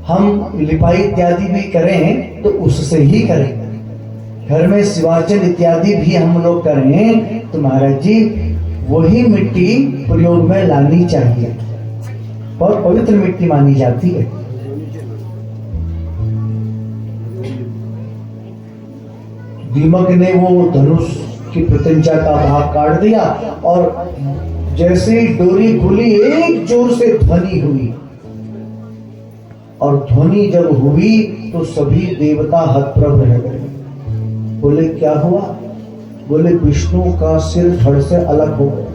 हम लिपाई इत्यादि भी करें तो उससे ही करें। घर में शिवार्चन इत्यादि भी हम लोग करें तो महाराज जी वही मिट्टी प्रयोग में लानी चाहिए, बहुत पवित्र मिट्टी मानी जाती है। दीमक ने वो धनुष की प्रत्यंचा का भाग काट दिया और जैसे ही डोरी खुली एक जोर से ध्वनि हुई, और ध्वनि जब हुई तो सभी देवता हतप्रभ रह गए। बोले क्या हुआ? बोले विष्णु का सिर धड़ से अलग हो गया।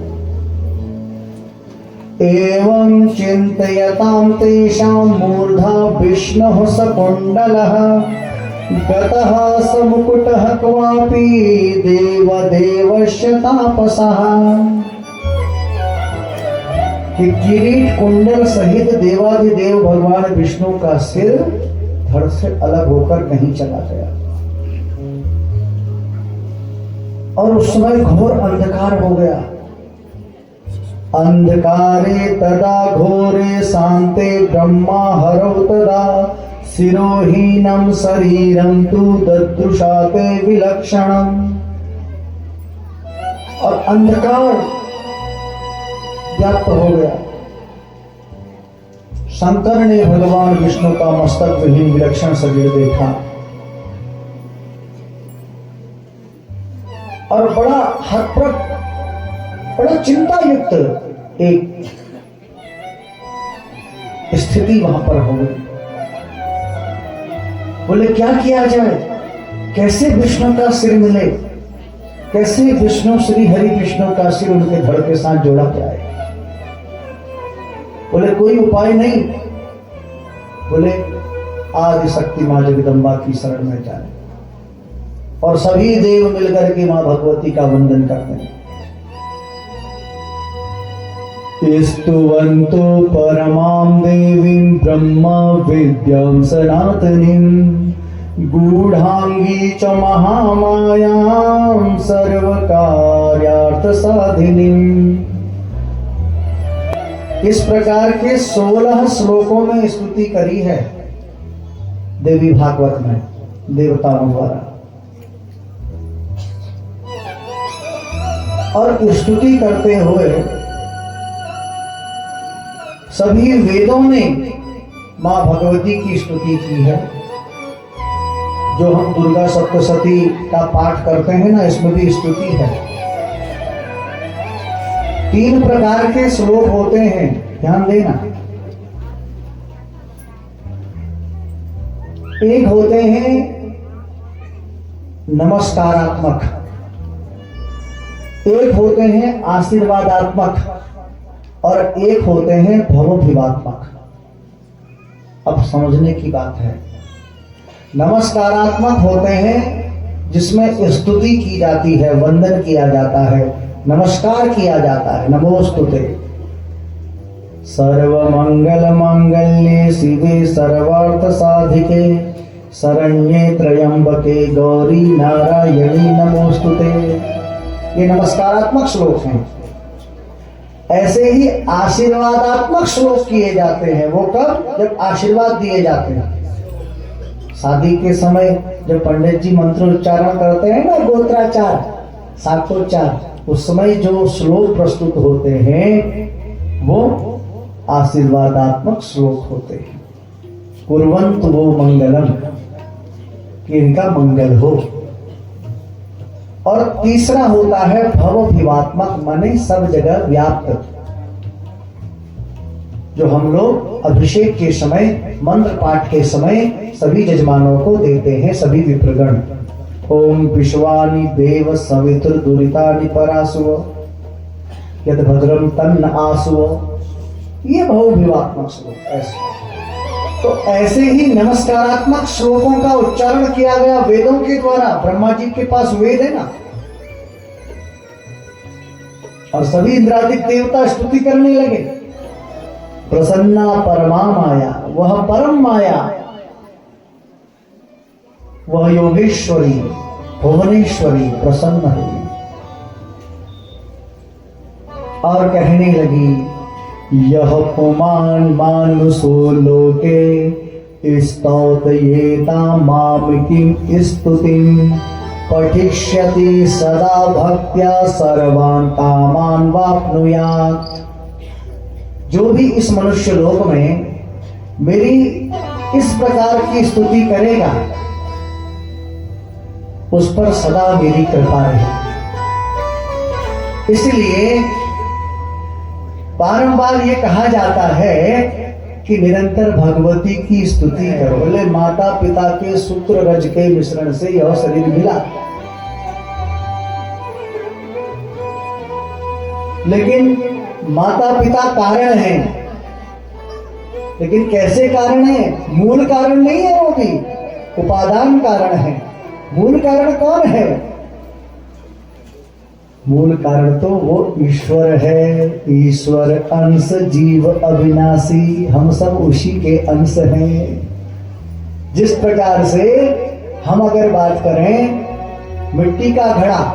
एवं चिंतयतां तेषां मूर्धा विष्णुः सकुण्डलः गतः समुकुटः क्वापि देवदेवस्य तापसः। कि किरीट कुंडल सहित देवादिदेव भगवान विष्णु का सिर धड़ से अलग होकर कहीं चला गया, और उस समय घोर अंधकार हो गया। अंधकारे तदा घोरे शांते ब्रह्मा हरौ तदा शिरोहीनम शरीरम तु ददृशाते विलक्षणम। और अंधकार व्याप्त हो गया। शंकर ने भगवान विष्णु का मस्तक विहीन विलक्षण शरीर देखा और बड़ा हतप्रभ, बड़ा चिंता युक्त एक स्थिति वहां पर हो गई। बोले क्या किया जाए, कैसे विष्णु का सिर मिले, कैसे विष्णु श्री हरि विष्णु का सिर उनके धड़ के साथ जोड़ा जाए। बोले कोई उपाय नहीं। बोले आदि शक्ति मां जगदम्बा की शरण में जाए, और सभी देव मिलकर के मां भगवती का वंदन करते हैं। स्तुवन्तो परमां देवीं ब्रह्मा विद्यां सनातनीं गूढ़ांगी च महामायां सर्वकार्यार्थ साधिनीं। इस प्रकार के 16 श्लोकों में स्तुति करी है देवी भागवत में देवताओं द्वारा, और स्तुति करते हुए सभी वेदों में मां भगवती की स्तुति की है। जो हम दुर्गा सप्तशती का पाठ करते हैं ना, इसमें भी स्तुति है। 3 प्रकार के श्लोक होते हैं, ध्यान देना। एक होते हैं नमस्कारात्मक, एक होते हैं आशीर्वादात्मक, और एक होते हैं भवभिवात्मक। अब समझने की बात है। नमस्कारात्मक होते हैं जिसमें स्तुति की जाती है, वंदन किया जाता है, नमस्कार किया जाता है, नमोस्तुते। सर्व मंगल मांगल्ये शिवे सर्वार्थ साधिके शरण्ये त्र्यंबके गौरी नारायणी नमोस्तुते। ये नमस्कारात्मक श्लोक हैं। ऐसे ही आशीर्वादात्मक श्लोक किए जाते हैं। वो कब? जब आशीर्वाद दिए जाते हैं। शादी के समय जब पंडित जी मंत्रोच्चारण करते हैं ना, गोत्राचार, शाखोच्चार, उस समय जो श्लोक प्रस्तुत होते हैं वो आशीर्वादात्मक श्लोक होते हैं। कुर्वन्तु वो मंगलम, कि इनका मंगल हो। और तीसरा होता है भवभिवात्मक, माने सब जगह व्याप्त। जो हम लोग अभिषेक के समय, मंत्र पाठ के समय सभी जजमानों को देते हैं, सभी विप्रगण। ओम विश्वानि देव सवितुर दुरितानि परासुव यद भद्रम तन्न आसुव। ये भवभिवात्मक श्लोक ऐसे। तो ऐसे ही नमस्कारात्मक श्लोकों का उच्चारण किया गया वेदों के द्वारा। ब्रह्मा जी के पास वेद है ना, और सभी इंद्रादिक देवता स्तुति करने लगे। प्रसन्ना परमा माया, वह परम माया, वह योगेश्वरी भुवनेश्वरी प्रसन्न हुई और कहने लगी, यह पुमान मानुषो लोके स्तौतयेता माम किम स्तुतिम पठिष्यति सदा भक्त्या सर्वान् कामान् वाप्नुयात्। जो भी इस मनुष्य लोक में मेरी इस प्रकार की स्तुति करेगा उस पर सदा मेरी कृपा रहे। इसलिए बारंबार ये कहा जाता है कि निरंतर भगवती की स्तुति करो। बोले माता पिता के सूत्र रज के मिश्रण से यह शरीर मिला, लेकिन माता पिता कारण है। लेकिन कैसे कारण है? मूल कारण नहीं है, वो भी उपादान कारण है। मूल कारण कौन है? मूल कारण तो वो ईश्वर है। ईश्वर अंश जीव अविनाशी, हम सब उसी के अंश हैं। जिस प्रकार से हम अगर बात करें मिट्टी का घड़ा,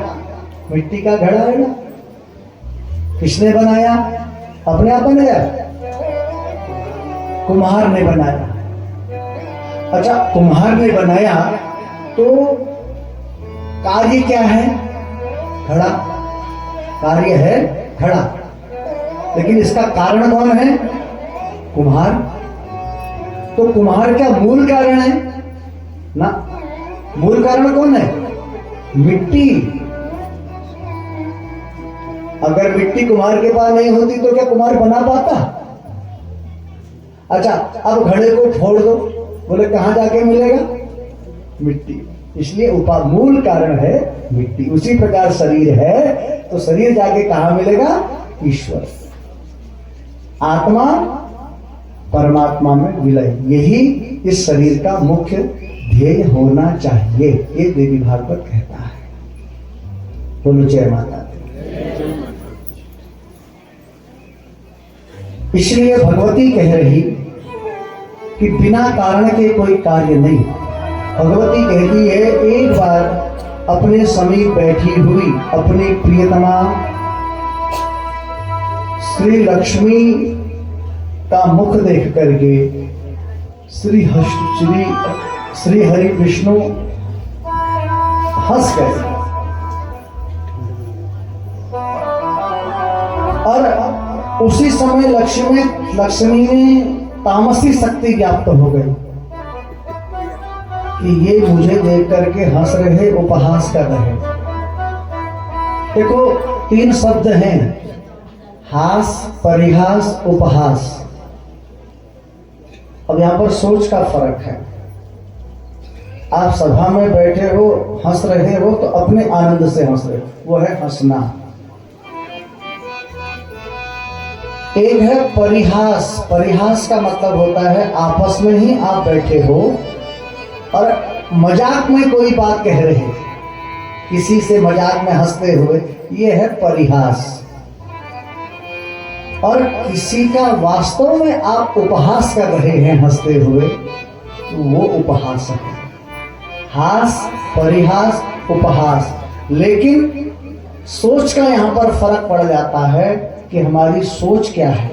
मिट्टी का घड़ा है ना, किसने बनाया? अपने आप बनाया? कुम्हार ने बनाया। अच्छा, कुम्हार ने बनाया तो कार्य क्या है? घड़ा कार्य है, घड़ा। लेकिन इसका कारण कौन है? कुम्हार। तो कुम्हार क्या मूल कारण है ना? मूल कारण कौन है? मिट्टी। अगर मिट्टी कुम्हार के पास नहीं होती तो क्या कुम्हार बना पाता? अच्छा, अब घड़े को फोड़ दो, बोले कहां जाके मिलेगा? मिट्टी। इसलिए मूल कारण है मिट्टी। उसी प्रकार शरीर है तो शरीर जाके कहां मिलेगा? ईश्वर। आत्मा परमात्मा में विलय, यही इस शरीर का मुख्य ध्येय होना चाहिए, ये देवी भागवत कहता है। बोलो जय माता दी। इसलिए भगवती कह रही कि बिना कारण के कोई कार्य नहीं। भगवती कहती है, एक बार अपने समीप बैठी हुई अपनी प्रियतमा श्री लक्ष्मी का मुख देख करके श्री हरि विष्णु हंस गए और उसी समय लक्ष्मी में तामसी शक्ति व्याप्त हो गई कि ये मुझे देख करके हंस रहे, उपहास कर रहे। देखो, 3 शब्द हैं, हास, परिहास, उपहास। अब यहां पर सोच का फर्क है। आप सभा में बैठे हो, हंस रहे हो तो अपने आनंद से हंस रहे हो, वो है हंसना। एक है परिहास। परिहास का मतलब होता है आपस में ही आप बैठे हो और मजाक में कोई बात कह रहे, किसी से मजाक में हंसते हुए, ये है परिहास। और किसी का वास्तव में आप उपहास कर रहे हैं हंसते हुए, तो वो उपहास है। हास, परिहास, उपहास। लेकिन सोच का यहां पर फर्क पड़ जाता है कि हमारी सोच क्या है।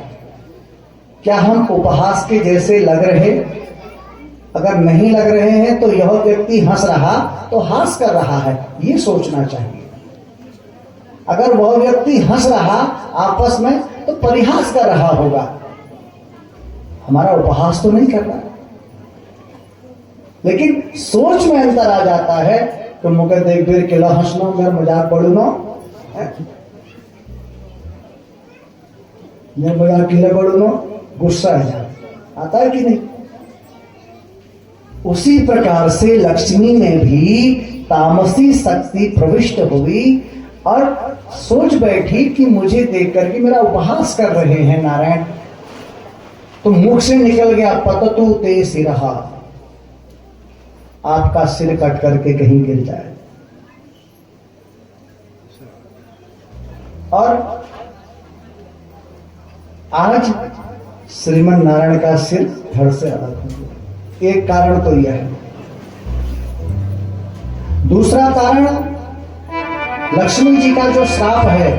क्या हम उपहास के जैसे लग रहे? अगर नहीं लग रहे हैं तो यह व्यक्ति हंस रहा तो हास कर रहा है, ये सोचना चाहिए। अगर वह व्यक्ति हंस रहा आपस में तो परिहास कर रहा होगा, हमारा उपहास तो नहीं कर रहा। लेकिन सोच में अंतर आ जाता है तो मुझे देख देर के हंसना, मेरा मजाक पड़ू ना, मैं मजाक किला पड़ू ना, गुस्सा आता है कि नहीं? उसी प्रकार से लक्ष्मी में भी तामसी शक्ति प्रविष्ट हुई और सोच बैठी कि मुझे देख करके मेरा उपहास कर रहे हैं नारायण। तो मुख से निकल गया पततु ते सिरहा, आपका सिर कट करके कहीं गिर जाए। और आज श्रीमन नारायण का सिर धड़ से अलग हो गया। एक कारण तो यह है। दूसरा कारण, लक्ष्मी जी का जो श्राप है,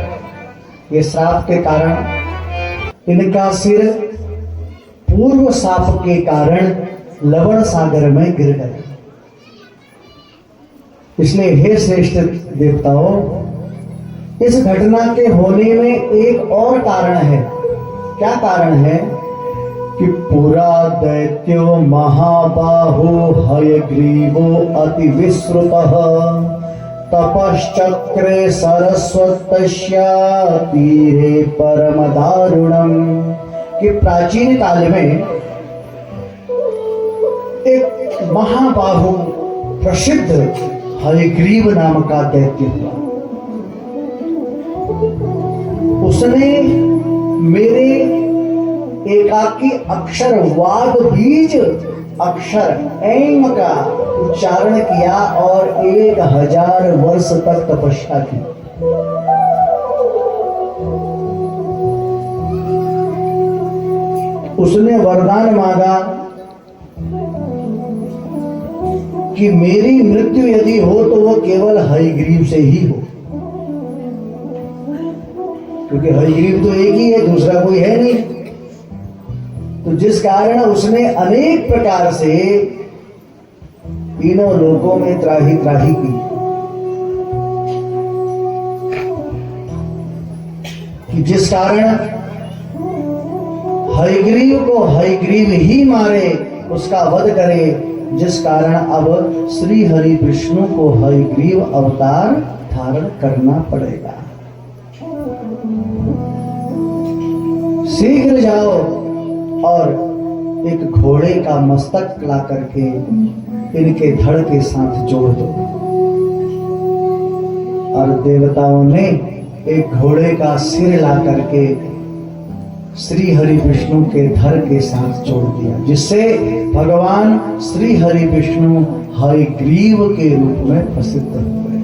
ये श्राप के कारण इनका सिर पूर्व शाप के कारण लवण सागर में गिर गए। इसलिए हे श्रेष्ठ देवताओं, इस घटना के होने में एक और कारण है। क्या कारण है? कि पुरा दैत्यो महाबाहो हयग्रीवो अति विश्रुतः तपश्चक्रे सरस्वतस्या तीरे परम दारुणम। कि प्राचीन काल में एक महाबाहु प्रसिद्ध हयग्रीव नाम का दैत्य हुआ। उसने मेरे एकाकी अक्षर वाद बीज अक्षर ऐम का उच्चारण किया और 1000 वर्ष तक तपस्या की। उसने वरदान मांगा कि मेरी मृत्यु यदि हो तो वह केवल हयग्रीव से ही हो, क्योंकि हयग्रीव तो एक ही है, दूसरा कोई है नहीं। तो जिस कारण उसने अनेक प्रकार से तीनों लोकों में त्राही त्राही की कि जिस कारण हयग्रीव को हयग्रीव ही मारे, उसका वध करे। जिस कारण अब श्री हरि विष्णु को हयग्रीव अवतार धारण करना पड़ेगा। शीघ्र जाओ और एक घोड़े का मस्तक ला करके इनके धड़ के साथ जोड़ दो। और देवताओं ने एक घोड़े का सिर ला करके श्री हरि विष्णु के धड़ के साथ जोड़ दिया, जिससे भगवान श्री हरि विष्णु हयग्रीव के रूप में प्रसिद्ध हुए।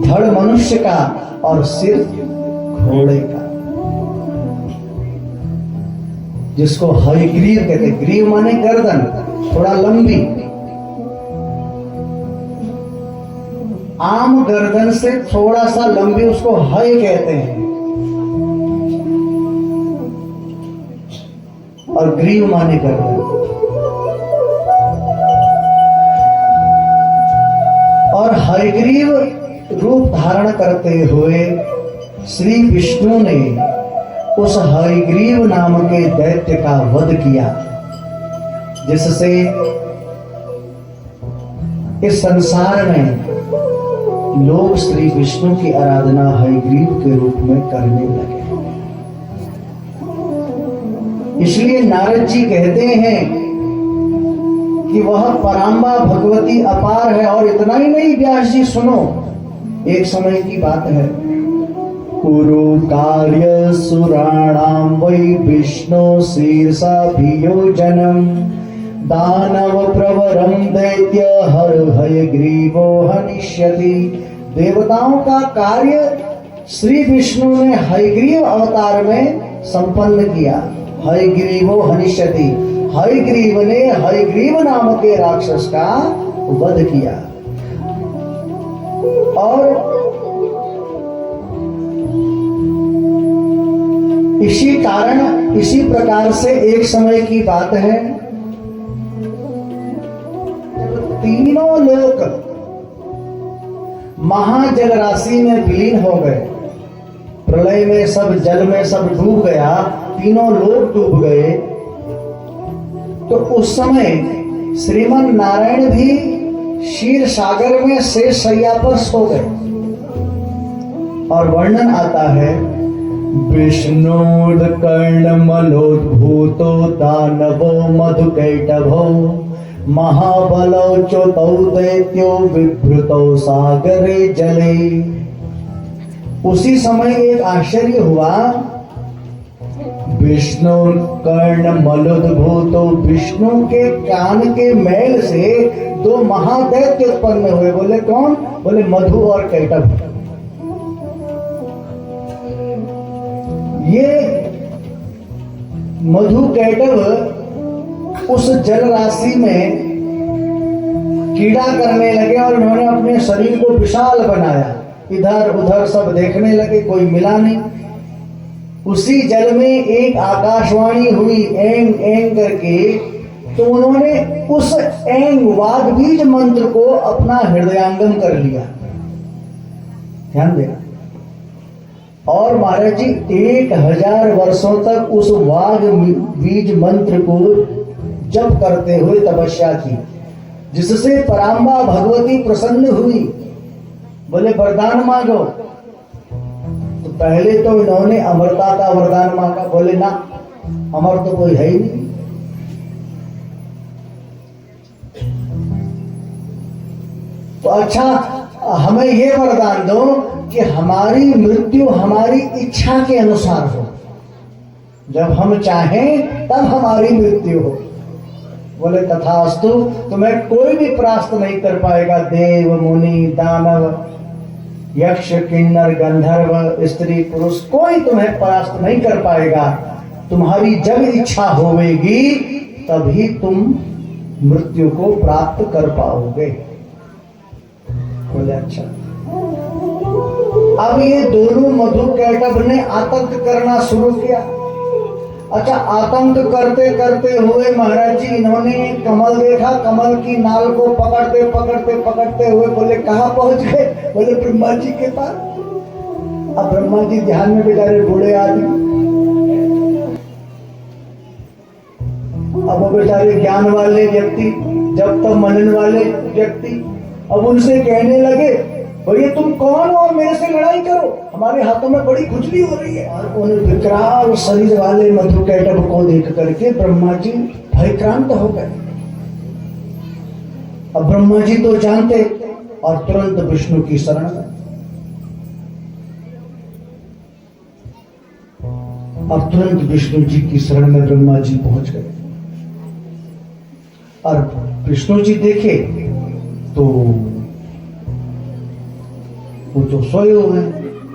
धड़ मनुष्य का और सिर घोड़े का, जिसको हयग्रीव कहते। ग्रीव माने गर्दन, थोड़ा लंबी। आम गर्दन से थोड़ा सा लंबी, उसको हय कहते हैं। और ग्रीव माने गर्दन। और हयग्रीव रूप धारण करते हुए श्री विष्णु ने उस हयग्रीव नाम के दैत्य का वध किया, जिससे इस संसार में लोग श्री विष्णु की आराधना हयग्रीव के रूप में करने लगे। इसलिए नारद जी कहते हैं कि वह पराम्बा भगवती अपार है। और इतना ही नहीं, व्यास जी सुनो, एक समय की बात है। कुरु कार्य सुराणाम वै विष्णु शीर्षाभियोजनम दानव प्रवरम दैत्य हर हयग्रीवो हनिष्यति। देवताओं का कार्य श्री विष्णु ने हयग्रीव अवतार में संपन्न किया। हयग्रीवो हनिष्यति, हयग्रीव ने हयग्रीव नाम के राक्षस का वध किया। और इसी कारण, इसी प्रकार से एक समय की बात है, तीनों लोक महाजल राशि में विलीन हो गए। प्रलय में सब जल में सब डूब गया, तीनों लोक डूब गए। तो उस समय श्रीमन नारायण भी क्षीर सागर में शेष शैया पर सो गए। और वर्णन आता है, विष्णुर्कर्णमलोद्भूतो दानवो मधुकैटभो महाबलो चोतौ दैत्यो विभृतौ सागरे जले। उसी समय एक आश्चर्य हुआ। विष्णु कर्ण मलोद्भूतो, विष्णु के कान के मैल से दो महादैत्य उत्पन्न हुए। बोले कौन? बोले मधु और कैटभ। ये मधु कैटभ उस जल राशि में कीड़ा करने लगे और उन्होंने अपने शरीर को विशाल बनाया। इधर उधर सब देखने लगे, कोई मिला नहीं। उसी जल में एक आकाशवाणी हुई, एंग एंग करके। तो उन्होंने उस एंग वाग्बीज मंत्र को अपना हृदयांगम कर लिया। ध्यान देना। और महाराज जी 1000 वर्षों तक उस वाग बीज मंत्र को जप करते हुए तपस्या की, जिससे पराम्बा भगवती प्रसन्न हुई। बोले वरदान मांगो। तो पहले तो इन्होंने अमरता का वरदान मांगा। बोले ना, अमर तो कोई है ही नहीं। तो अच्छा, हमें ये वरदान दो कि हमारी मृत्यु हमारी इच्छा के अनुसार हो, जब हम चाहें तब हमारी मृत्यु हो। बोले तथास्तु। तुम्हें कोई भी परास्त नहीं कर पाएगा, देव मुनि दानव यक्ष किन्नर गंधर्व स्त्री पुरुष, कोई तुम्हें परास्त नहीं कर पाएगा। तुम्हारी जब इच्छा होगी तभी तुम मृत्यु को प्राप्त कर पाओगे। बोले अच्छा। अब ये दोनों मधु कैटभ ने आतंक करना शुरू किया। अच्छा, आतंक करते करते हुए महाराज जी इन्होंने कमल देखा, कमल की नाल को पकड़ते पकड़ते पकड़ते हुए बोले कहाँ पहुंच गए? बोले ब्रह्मा जी के पास। अब ब्रह्मा जी ध्यान में बेचारे बूढ़े आदमी, अब वो बेचारे ज्ञान वाले व्यक्ति, जब तक मनन वाले व्यक्ति, अब उनसे कहने लगे भैया तुम कौन हो, मेरे से लड़ाई करो, हमारे हाथों में बड़ी खुजली हो रही है। और उन विकराल शरीर वाले मधु कैटभ को देख करके ब्रह्मा जी भयक्रांत हो गए। अब ब्रह्मा जी तो जानते और तुरंत विष्णु की शरण में। अब तुरंत विष्णु जी की शरण में ब्रह्मा जी पहुंच गए। और विष्णु जी देखे तो वो तो सोए हुए,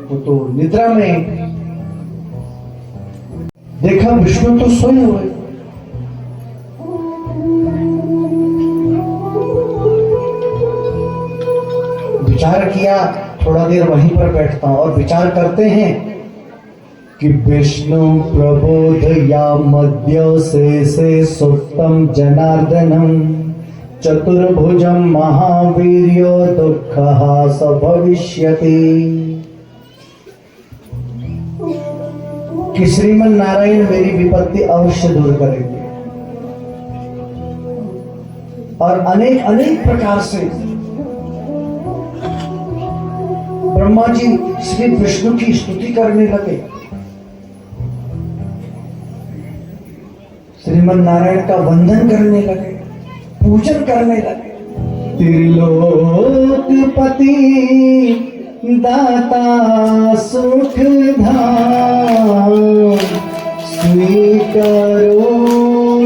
वो तो निद्रा में। देखा विष्णु तो सोए हुए। विचार किया, थोड़ा देर वहीं पर बैठता हूं। और विचार करते हैं कि विष्णु प्रबोधया मध्य से सुप्तम जनार्दनम चतुर्भुजम महावीर्यो दुःखहास भविष्यति। कि श्रीमन नारायण मेरी विपत्ति अवश्य दूर करेंगे। और अनेक अनेक प्रकार से ब्रह्मा जी श्री विष्णु की स्तुति करने लगे। श्रीमन नारायण का वंदन करने लगे, पूजन करने लगे। त्रिलोकपति दाता सुख धाम स्वीकारो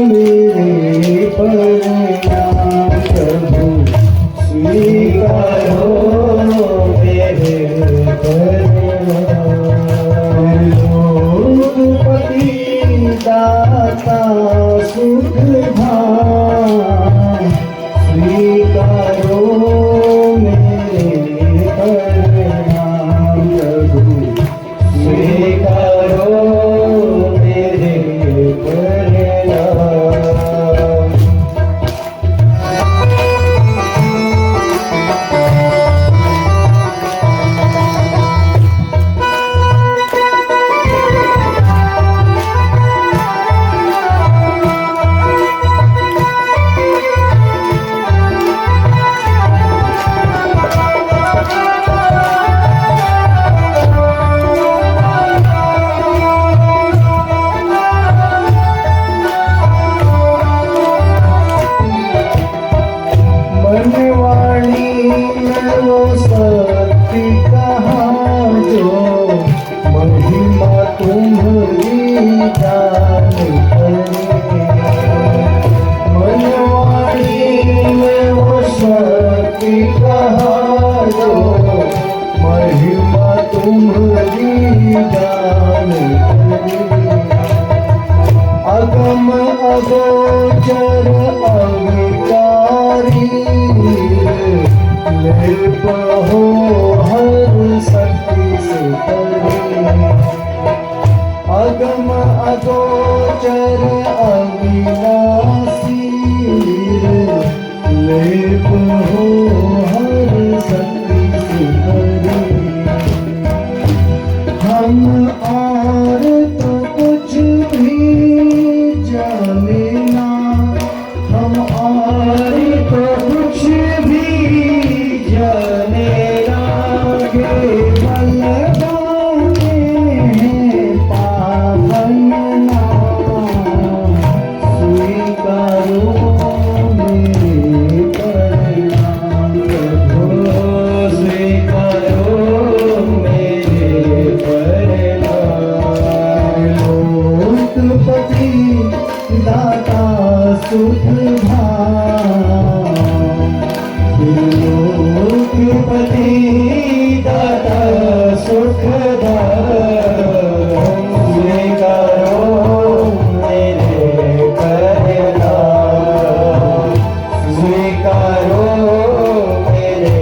मेरे प्रणाम प्रभु, स्वीकारो मेरे प्रणाम। धाम। लोकपति दाता सुखदाता, स्वीकारो मेरे करदार, स्वीकारो मेरे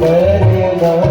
करदार।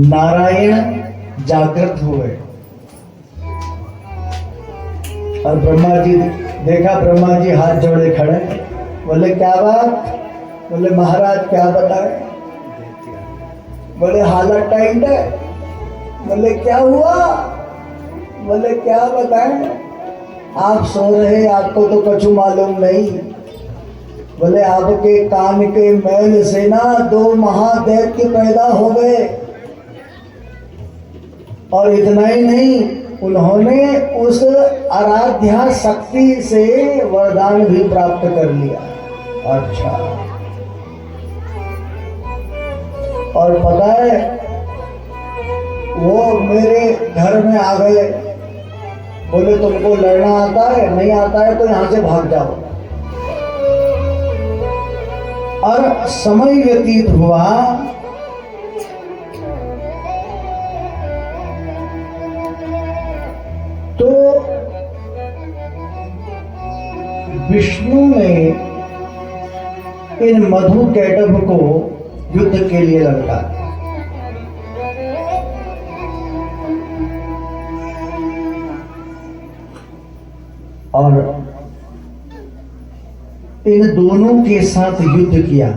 नारायण जागृत हुए और ब्रह्मा जी देखा, ब्रह्मा जी हाथ जोड़े खड़े। बोले क्या बात? बोले महाराज क्या बताए? बोले हालत टाइट है। बोले क्या हुआ? बोले क्या बताएं, आप सो रहे, आपको तो कुछ मालूम नहीं। बोले आपके कान के मैल से ना 2 महादैत्य पैदा हो गए, और इतना ही नहीं, उन्होंने उस आराध्या शक्ति से वरदान भी प्राप्त कर लिया। अच्छा, और पता है वो मेरे घर में आ गए। बोले तुमको लड़ना आता है? नहीं आता है तो यहां से भाग जाओ। और समय व्यतीत हुआ, तो विष्णु ने इन मधु कैटभ को युद्ध के लिए लड़का। और इन दोनों के साथ युद्ध किया।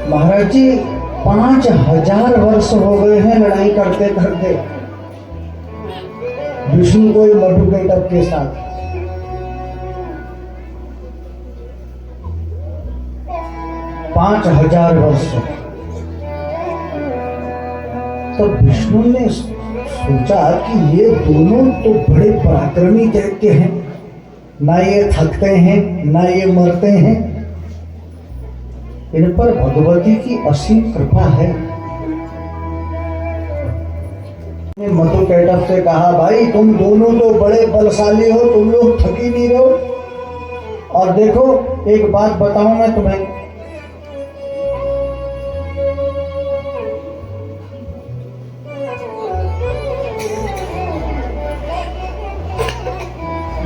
महाराज जी 5000 वर्ष हो गए हैं लड़ाई करते करते विष्णु को मधु कैटभ के साथ। पांच 5000 वर्ष। तो विष्णु ने सोचा कि ये दोनों तो बड़े पराक्रमी दैत्य हैं, ना ये थकते हैं ना ये मरते हैं, इन पर भगवती की असीम कृपा है। मधु कैटभ से कहा, भाई तुम दोनों तो बड़े बलशाली हो, तुम लोग थक ही नहीं रहो। और देखो एक बात बताऊं मैं तुम्हें,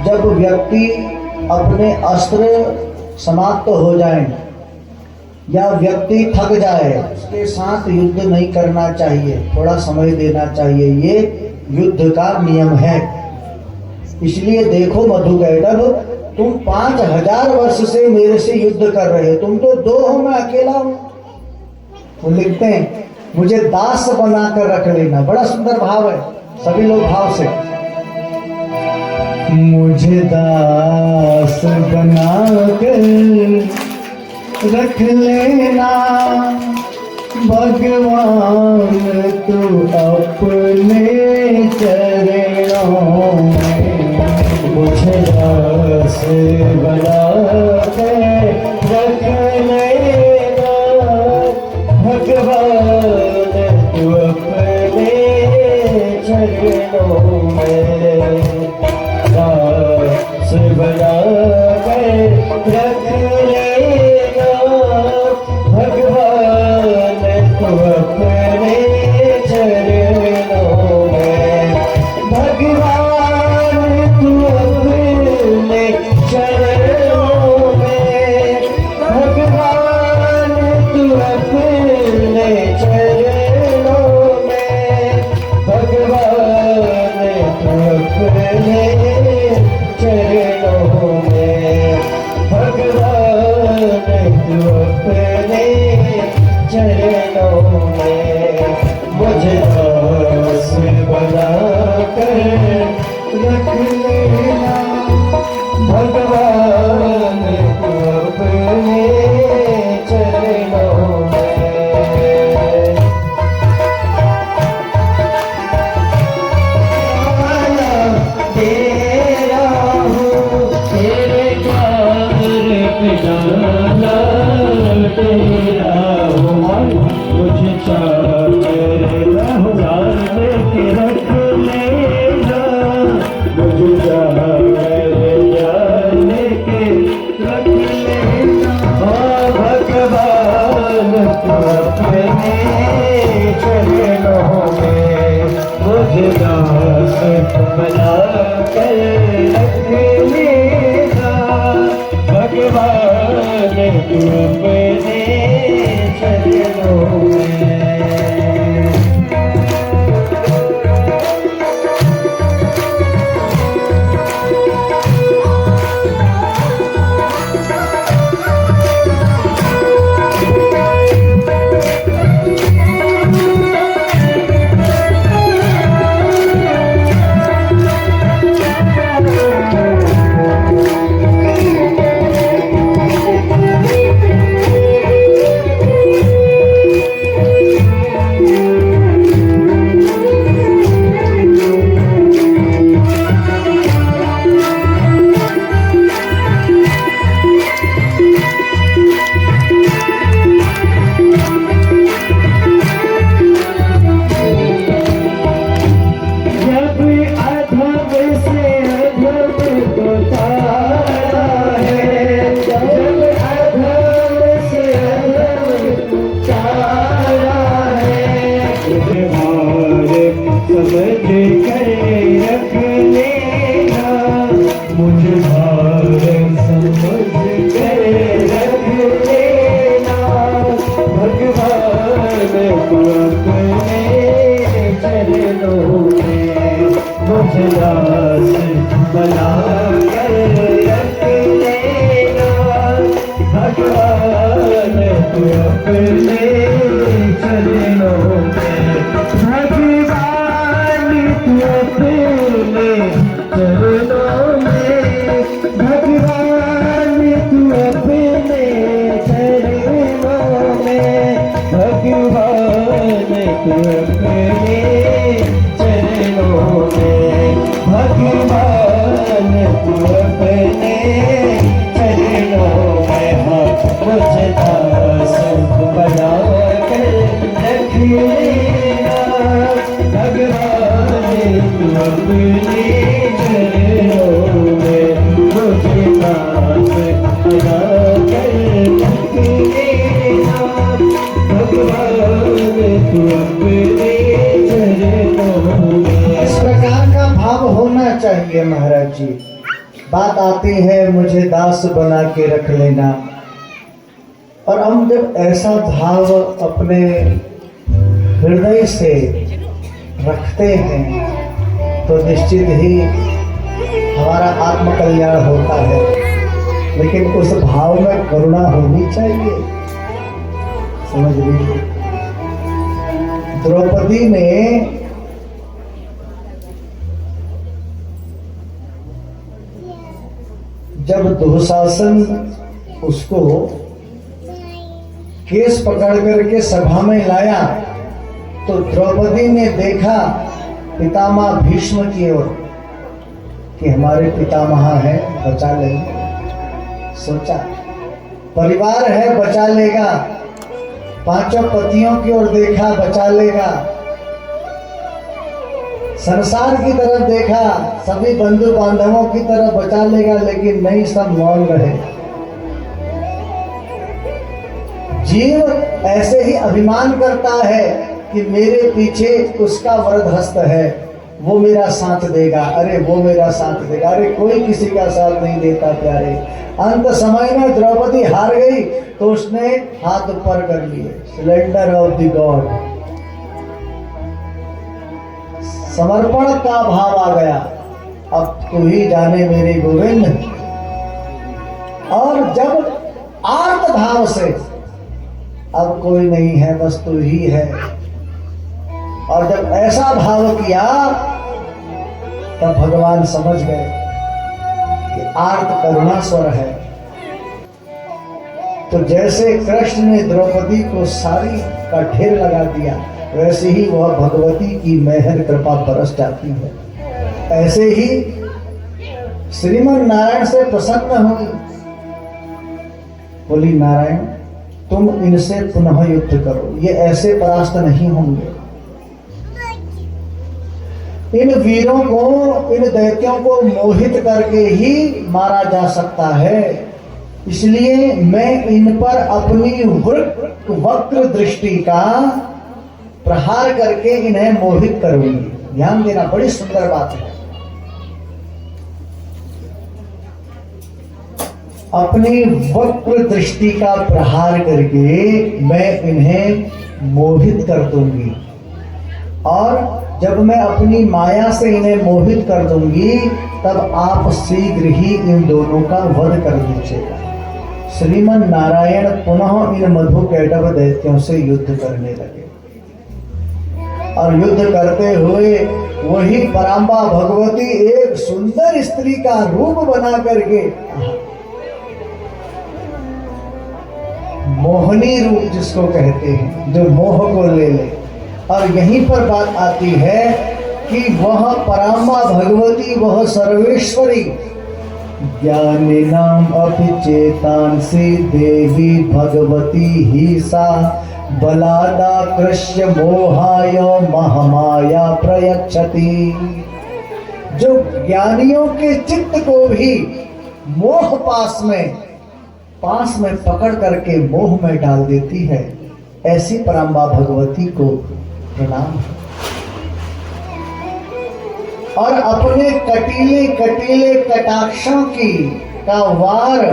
जब व्यक्ति अपने अस्त्र समाप्त हो जाएं या व्यक्ति थक जाए, उसके साथ युद्ध नहीं करना चाहिए, थोड़ा समय देना चाहिए। ये युद्ध का नियम है। इसलिए देखो मधु कैटभ, तुम 5000 वर्ष से मेरे से युद्ध कर रहे हो, तुम तो 2 हो, मैं अकेला हूं। वो लिखते हैं, मुझे दास बनाकर रख लेना। बड़ा सुंदर भाव है, सभी लोग भाव से। मुझे दास बनाकर रख लेना भगवान, तू अपने चरणों में मुझे दास बनाकर रख लेना। में दास बना कर रख लेना भगवान को अपने चरणों में भगवान तू अपने चरणों में भगवान तू अपने चरणों में भगवान तू अपने चरणों में भगवान तू अपने चरणों में मुझे दास बना कर रख लेना भगवान तू अपने चरणों में तेरा हूँ तेरे प्यार पे डाला तेरा हूँ मुझे चार के रख लेना मुझे चार के रख लेना भगवान तू अपने चरणों में मुझे दास बना कर रख लेना भगवान तू अपने चरणों में चाहिए महाराज जी। बात आती है मुझे दास बना के रख लेना, और हम जब ऐसा भाव अपने हृदय से रखते हैं तो निश्चित ही हमारा आत्मकल्याण होता है। लेकिन उस भाव में करुणा होनी चाहिए, समझ लीजिए। द्रौपदी ने जब दुशासन उसको केस पकड़ करके सभा में लाया तो द्रौपदी ने देखा पितामह भीष्म की ओर कि हमारे पितामह है, बचा लेंगे। सोचा परिवार है, बचा लेगा। पांचों पतियों की ओर देखा, बचा लेगा। संसार की तरफ देखा, सभी बंधु बांधवों की तरफ बचा लेगा, लेकिन नहीं, सब मौन रहे। जीव ऐसे ही अभिमान करता है कि मेरे पीछे उसका वरद हस्त है, वो मेरा साथ देगा, अरे वो मेरा साथ देगा, अरे कोई किसी का साथ नहीं देता प्यारे। अंत समय में द्रौपदी हार गई तो उसने हाथ ऊपर कर लिए, सिलेंडर ऑफ द गॉड, समर्पण का भाव आ गया, अब तू ही जाने मेरे गोविंद। और जब आर्त भाव से अब कोई नहीं है, बस तू ही है, और जब ऐसा भाव किया तब भगवान समझ गए कि आर्त करुणा स्वर है। तो जैसे कृष्ण ने द्रौपदी को साड़ी का ढेर लगा दिया, वैसे ही वह भगवती की मेहर कृपा बरस जाती है। ऐसे ही श्रीमन नारायण से प्रसन्न हुई, बोली नारायण तुम इनसे पुनः युद्ध करो, ये ऐसे परास्त नहीं होंगे। इन वीरों को, इन दैत्यों को मोहित करके ही मारा जा सकता है, इसलिए मैं इन पर अपनी वक्र दृष्टि का प्रहार करके इन्हें मोहित करूंगी। ध्यान देना, बड़ी सुंदर बात है। अपनी वक्र दृष्टि का प्रहार करके मैं इन्हें मोहित कर दूंगी, और जब मैं अपनी माया से इन्हें मोहित कर दूंगी तब आप शीघ्र ही इन दोनों का वध कर दीजिएगा। श्रीमन नारायण पुनः इन मधु कैटभ दैत्यों से युद्ध करने लगे, और युद्ध करते हुए वही पराम्बा भगवती एक सुंदर स्त्री का रूप बना करके, मोहनी रूप जिसको कहते हैं, जो मोह को ले ले। और यहीं पर बात आती है कि वह पराम्बा भगवती, वह सर्वेश्वरी, ज्ञानिनाम अपि चेतांसि देवी भगवती ही सा, बलादा कृष्य मोहाय महमाया प्रयच्छति। जो ज्ञानियों के चित्त को भी मोह पास में पकड़ करके मोह में डाल देती है, ऐसी पराम्बा भगवती को प्रणाम। और अपने कटीले कटीले कटाक्षों का वार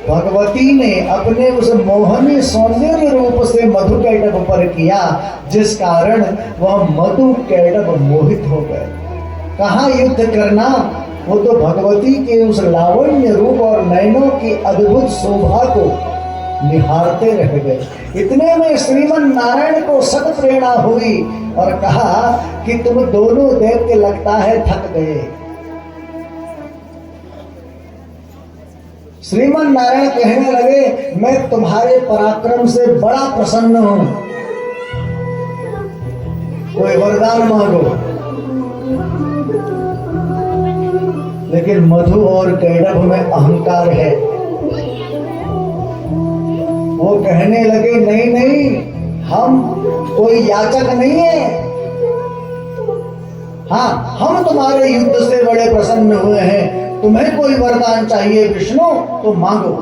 भगवती ने अपने उस मोहनी सौंदर्य रूप से मधु कैटभ पर किया, जिस कारण वह मधु कैटभ मोहित हो गए। कहाँ युद्ध करना, वो तो भगवती के उस लावण्य रूप और नयनों की अद्भुत शोभा को निहारते रह गए। इतने में श्रीमन नारायण को सत प्रेरणा हुई और कहा कि तुम दोनों दैत्य लगता है थक गए। श्रीमन नारायण कहने लगे, मैं तुम्हारे पराक्रम से बड़ा प्रसन्न हूं, कोई वरदान मांगो। लेकिन मधु और कैटभ में अहंकार है। वो कहने लगे, नहीं नहीं, हम कोई याचक नहीं है, हाँ हम तुम्हारे युद्ध से बड़े प्रसन्न हुए हैं, तुम्हें कोई वरदान चाहिए विष्णु तो मांगो,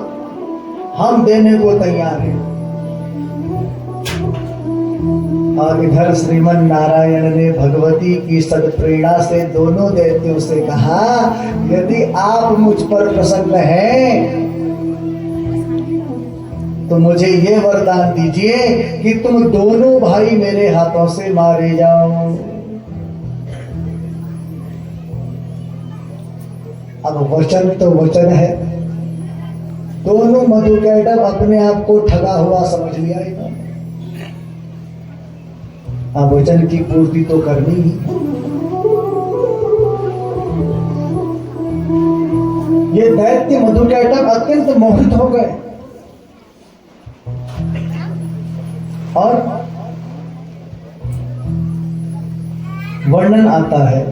हम देने को तैयार हैं। और इधर श्रीमन नारायण ने भगवती की सदप्रेरणा से दोनों दैत्यों से कहा, यदि आप मुझ पर प्रसन्न हैं तो मुझे ये वरदान दीजिए कि तुम दोनों भाई मेरे हाथों से मारे जाओ। अब वचन तो वचन है, दोनों मधु कैटभ अपने आप को ठगा हुआ समझ लिया इन्होंने। अब वचन की पूर्ति तो करनी ही। ये दैत्य मधु कैटभ अत्यंत मोहित हो गए और वर्णन आता है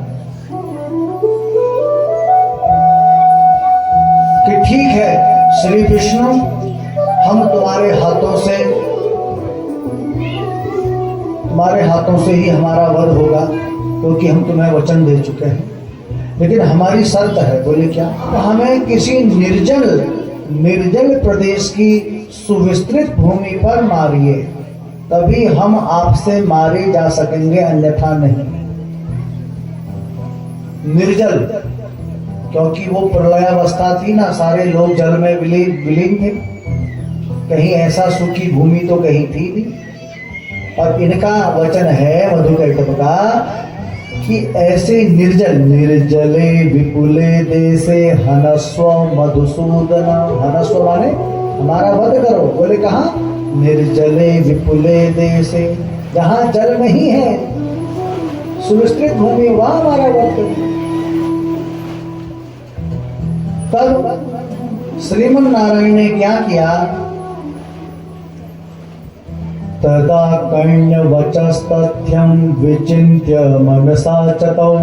कि ठीक है श्री विष्णु, हम तुम्हारे हाथों से ही हमारा वध होगा, क्योंकि हम तुम्हें वचन दे चुके हैं, लेकिन हमारी शर्त है। बोले क्या? हमें किसी निर्जल प्रदेश की सुविस्तृत भूमि पर मारिए, तभी हम आपसे मारे जा सकेंगे, अन्यथा नहीं। निर्जल, क्योंकि वो प्रलयावस्था थी ना, सारे लोग जल में विलीन थे, कहीं ऐसा सूखी भूमि तो कहीं थी नहीं। और इनका वचन है मधुकैटभ का कि ऐसे निर्जले विपुले देशे हनस्व मधुसूदन। हनस्व माने हमारा वध करो। बोले कहाँ? निर्जले विपुले देशे, जहाँ जल नहीं है, सुविस्तृत भूमि, वहां हमारा वध करो। तब श्रीमन नारायण ने क्या किया? तदा कर्ण्यवचस्तथ्यं विचिन्त्य मनसा च तौ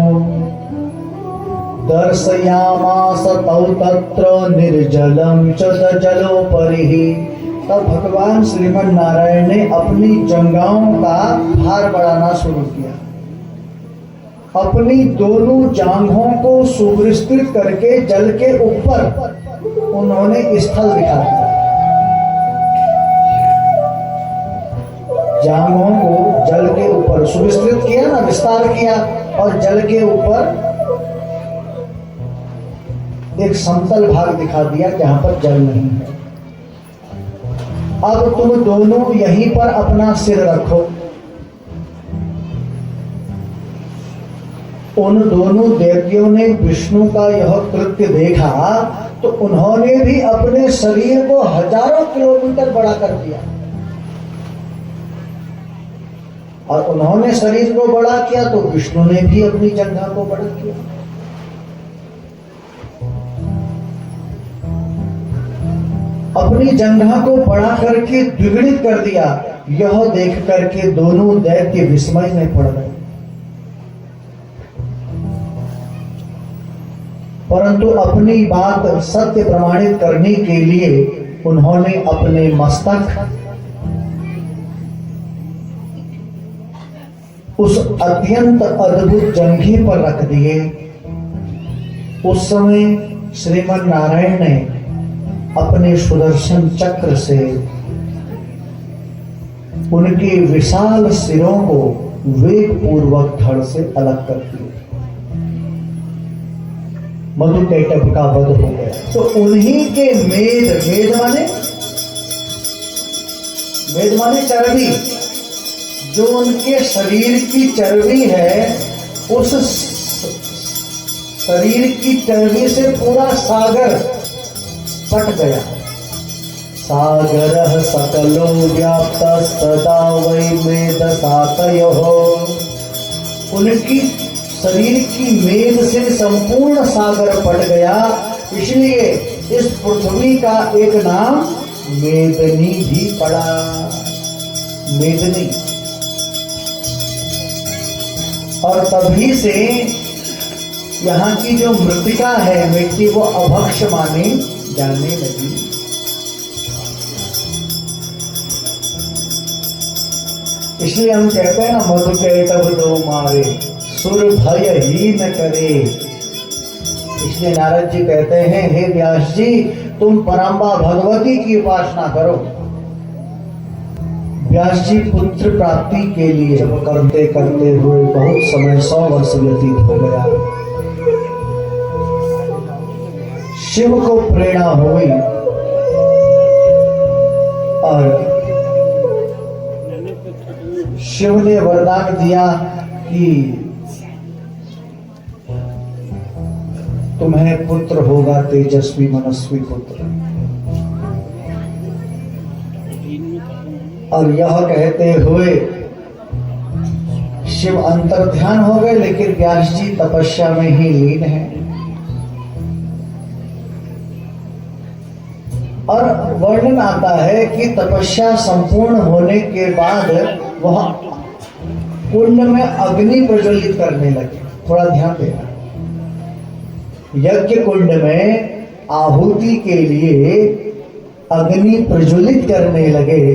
दर्शयामास तौ तत्र निर्जलं च जलोपरिः। तब भगवान श्रीमन नारायण ने अपनी जंघाओं का भार बढ़ाना शुरू किया, अपनी दोनों जांघों को सुविस्तृत करके जल के ऊपर उन्होंने स्थल दिखा दिया। जांघों को जल के ऊपर सुविस्तृत किया ना, विस्तार किया, और जल के ऊपर एक समतल भाग दिखा दिया जहां पर जल नहीं है। अब तुम दोनों यहीं पर अपना सिर रखो। उन दोनों दैत्यों ने विष्णु का यह कृत्य देखा तो उन्होंने भी अपने शरीर को हजारों किलोमीटर बड़ा कर दिया, और उन्होंने शरीर को बड़ा किया तो विष्णु ने भी अपनी जंघा को बड़ा किया। अपनी जंघा को बड़ा करके द्विगुणित कर दिया। यह देख करके दोनों दैत्य विस्मय में पड़ गए, परंतु अपनी बात सत्य प्रमाणित करने के लिए उन्होंने अपने मस्तक उस अत्यंत अद्भुत जंघे पर रख दिए। उस समय श्रीमन नारायण ने अपने सुदर्शन चक्र से उनके विशाल सिरों को वेग पूर्वक धड़ से अलग कर दिया। मधुकैटभ का वध हो गया। तो उन्हीं के मेद माने चर्बी, जो उनके शरीर की चर्बी है, उस शरीर की चर्बी से पूरा सागर पट गया। सागरः सकलो व्याप्तस्तदा वै मेदसातयोः। उनकी शरीर की मेद से संपूर्ण सागर पट गया, इसलिए इस पृथ्वी का एक नाम मेदनी भी पड़ा। मेदनी। और तभी से यहाँ की जो मृतिका है, मिट्टी, वो अभक्ष माने जाने लगी। इसलिए हम कहते हैं ना, मधुकैटभ दो मारे सुर भय ही न करे। इसलिए नारद जी कहते हैं, हे व्यास जी, तुम परम्बा भगवती की उपासना करो। व्यास जी पुत्र प्राप्ति के लिए जब करते करते हुए बहुत समय, 100 वर्ष व्यतीत हो गया। शिव को प्रेरणा हुई और शिव ने वरदान दिया कि तुम्हें पुत्र होगा, तेजस्वी मनस्वी पुत्र। और यह कहते हुए शिव अंतर ध्यान हो गए, लेकिन व्यास जी तपस्या में ही लीन है। और वर्णन आता है कि तपस्या संपूर्ण होने के बाद वह कुंड में अग्नि प्रज्वलित करने लगे। थोड़ा ध्यान देना, यज्ञ कुंड में आहुति के लिए अग्नि प्रज्वलित करने लगे,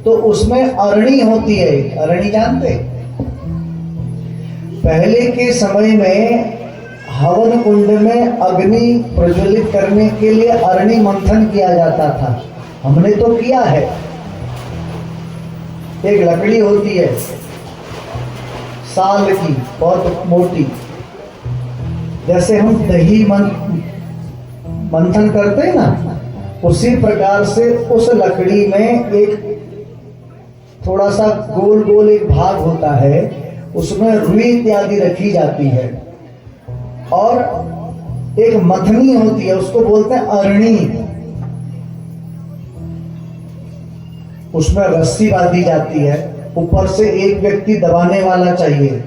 तो उसमें अरणी होती है। अरणी जानते? पहले के समय में हवन कुंड में अग्नि प्रज्वलित करने के लिए अरणि मंथन किया जाता था। हमने तो किया है। एक लकड़ी होती है साल की, बहुत मोटी, जैसे हम दही मंथन करते हैं ना, उसी प्रकार से उस लकड़ी में एक थोड़ा सा गोल गोल एक भाग होता है, उसमें रुई इत्यादि रखी जाती है और एक मथनी होती है, उसको बोलते हैं अरणी। उसमें रस्सी बांधी जाती है, ऊपर से एक व्यक्ति दबाने वाला चाहिए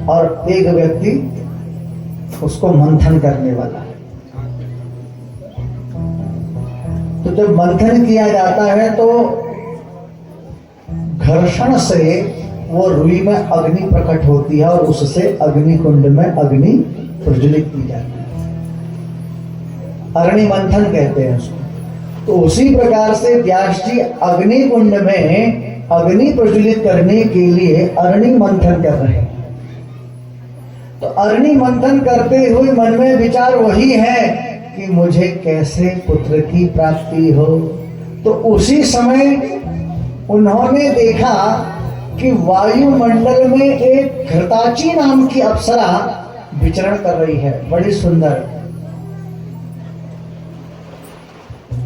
और एक व्यक्ति उसको मंथन करने वाला है। तो जब मंथन किया जाता है तो घर्षण से वो रुई में अग्नि प्रकट होती है और उससे अग्नि कुंड में अग्नि प्रज्वलित की जाती है। अग्नि मंथन कहते हैं उसको। तो उसी प्रकार से व्यास जी अग्नि कुंड में अग्नि प्रज्वलित करने के लिए अग्नि मंथन कर रहे हैं। तो अग्नि मंथन करते हुए मन में विचार वही है कि मुझे कैसे पुत्र की प्राप्ति हो। तो उसी समय उन्होंने देखा कि वायुमंडल में एक घृताची नाम की अप्सरा विचरण कर रही है, बड़ी सुंदर।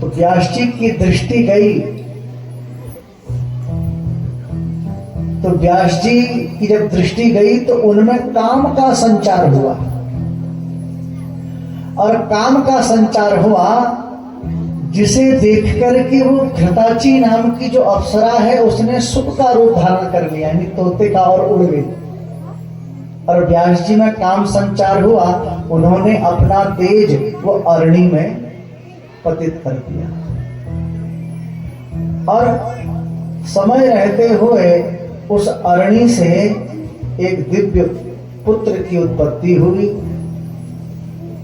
तो व्यास जी की दृष्टि गई, तो व्यास जी की जब दृष्टि गई तो उनमें काम का संचार हुआ, और काम का संचार हुआ जिसे देखकर के वो घृताची नाम की जो अप्सरा है उसने सुख का रूप धारण कर लिया, यानी तोते का, और उड़ गई। और व्यास जी में काम संचार हुआ, उन्होंने अपना तेज वो अरणी में पतित कर दिया और समय रहते हुए उस अरणी से एक दिव्य पुत्र की उत्पत्ति हुई।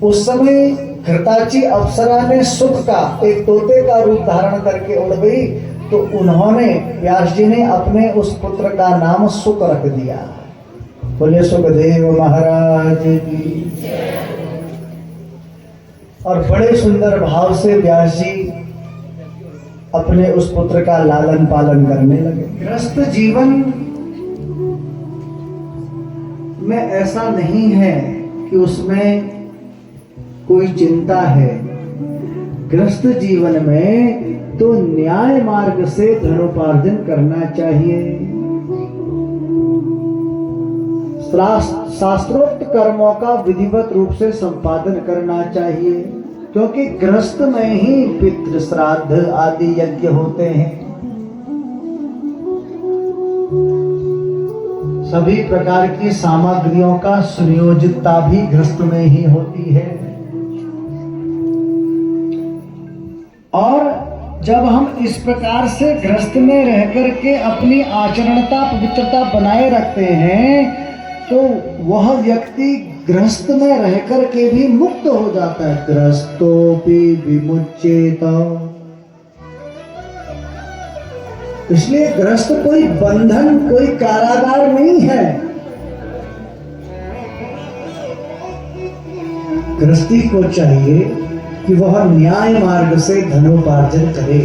उस समय घृताची अप्सरा ने सुख का एक तोते का रूप धारण करके उड़ गई, तो उन्होंने व्यास जी ने अपने उस पुत्र का नाम सुख रख दिया। बोले सुखदेव महाराज की। और बड़े सुंदर भाव से व्यास जी अपने उस पुत्र का लालन पालन करने लगे। गृहस्थ जीवन में ऐसा नहीं है कि उसमें कोई चिंता है। गृहस्थ जीवन में तो न्याय मार्ग से धनोपार्जन करना चाहिए। शास्त्रोक्त कर्मों का विधिवत रूप से संपादन करना चाहिए, क्योंकि गृहस्थ में ही पितृ श्राद्ध आदि यज्ञ होते हैं। सभी प्रकार की सामग्रियों का सुनियोजितता भी गृहस्थ में ही होती है। और जब हम इस प्रकार से गृहस्थ में रह करके अपनी आचरणता पवित्रता बनाए रखते हैं तो वह व्यक्ति गृहस्थ में रह करके भी मुक्त हो जाता है। गृहस्थोपि विमुच्येत। इसलिए गृहस्थ कोई बंधन, कोई कारागार नहीं है। गृहस्थी को चाहिए कि वह न्याय मार्ग से धनोपार्जन करे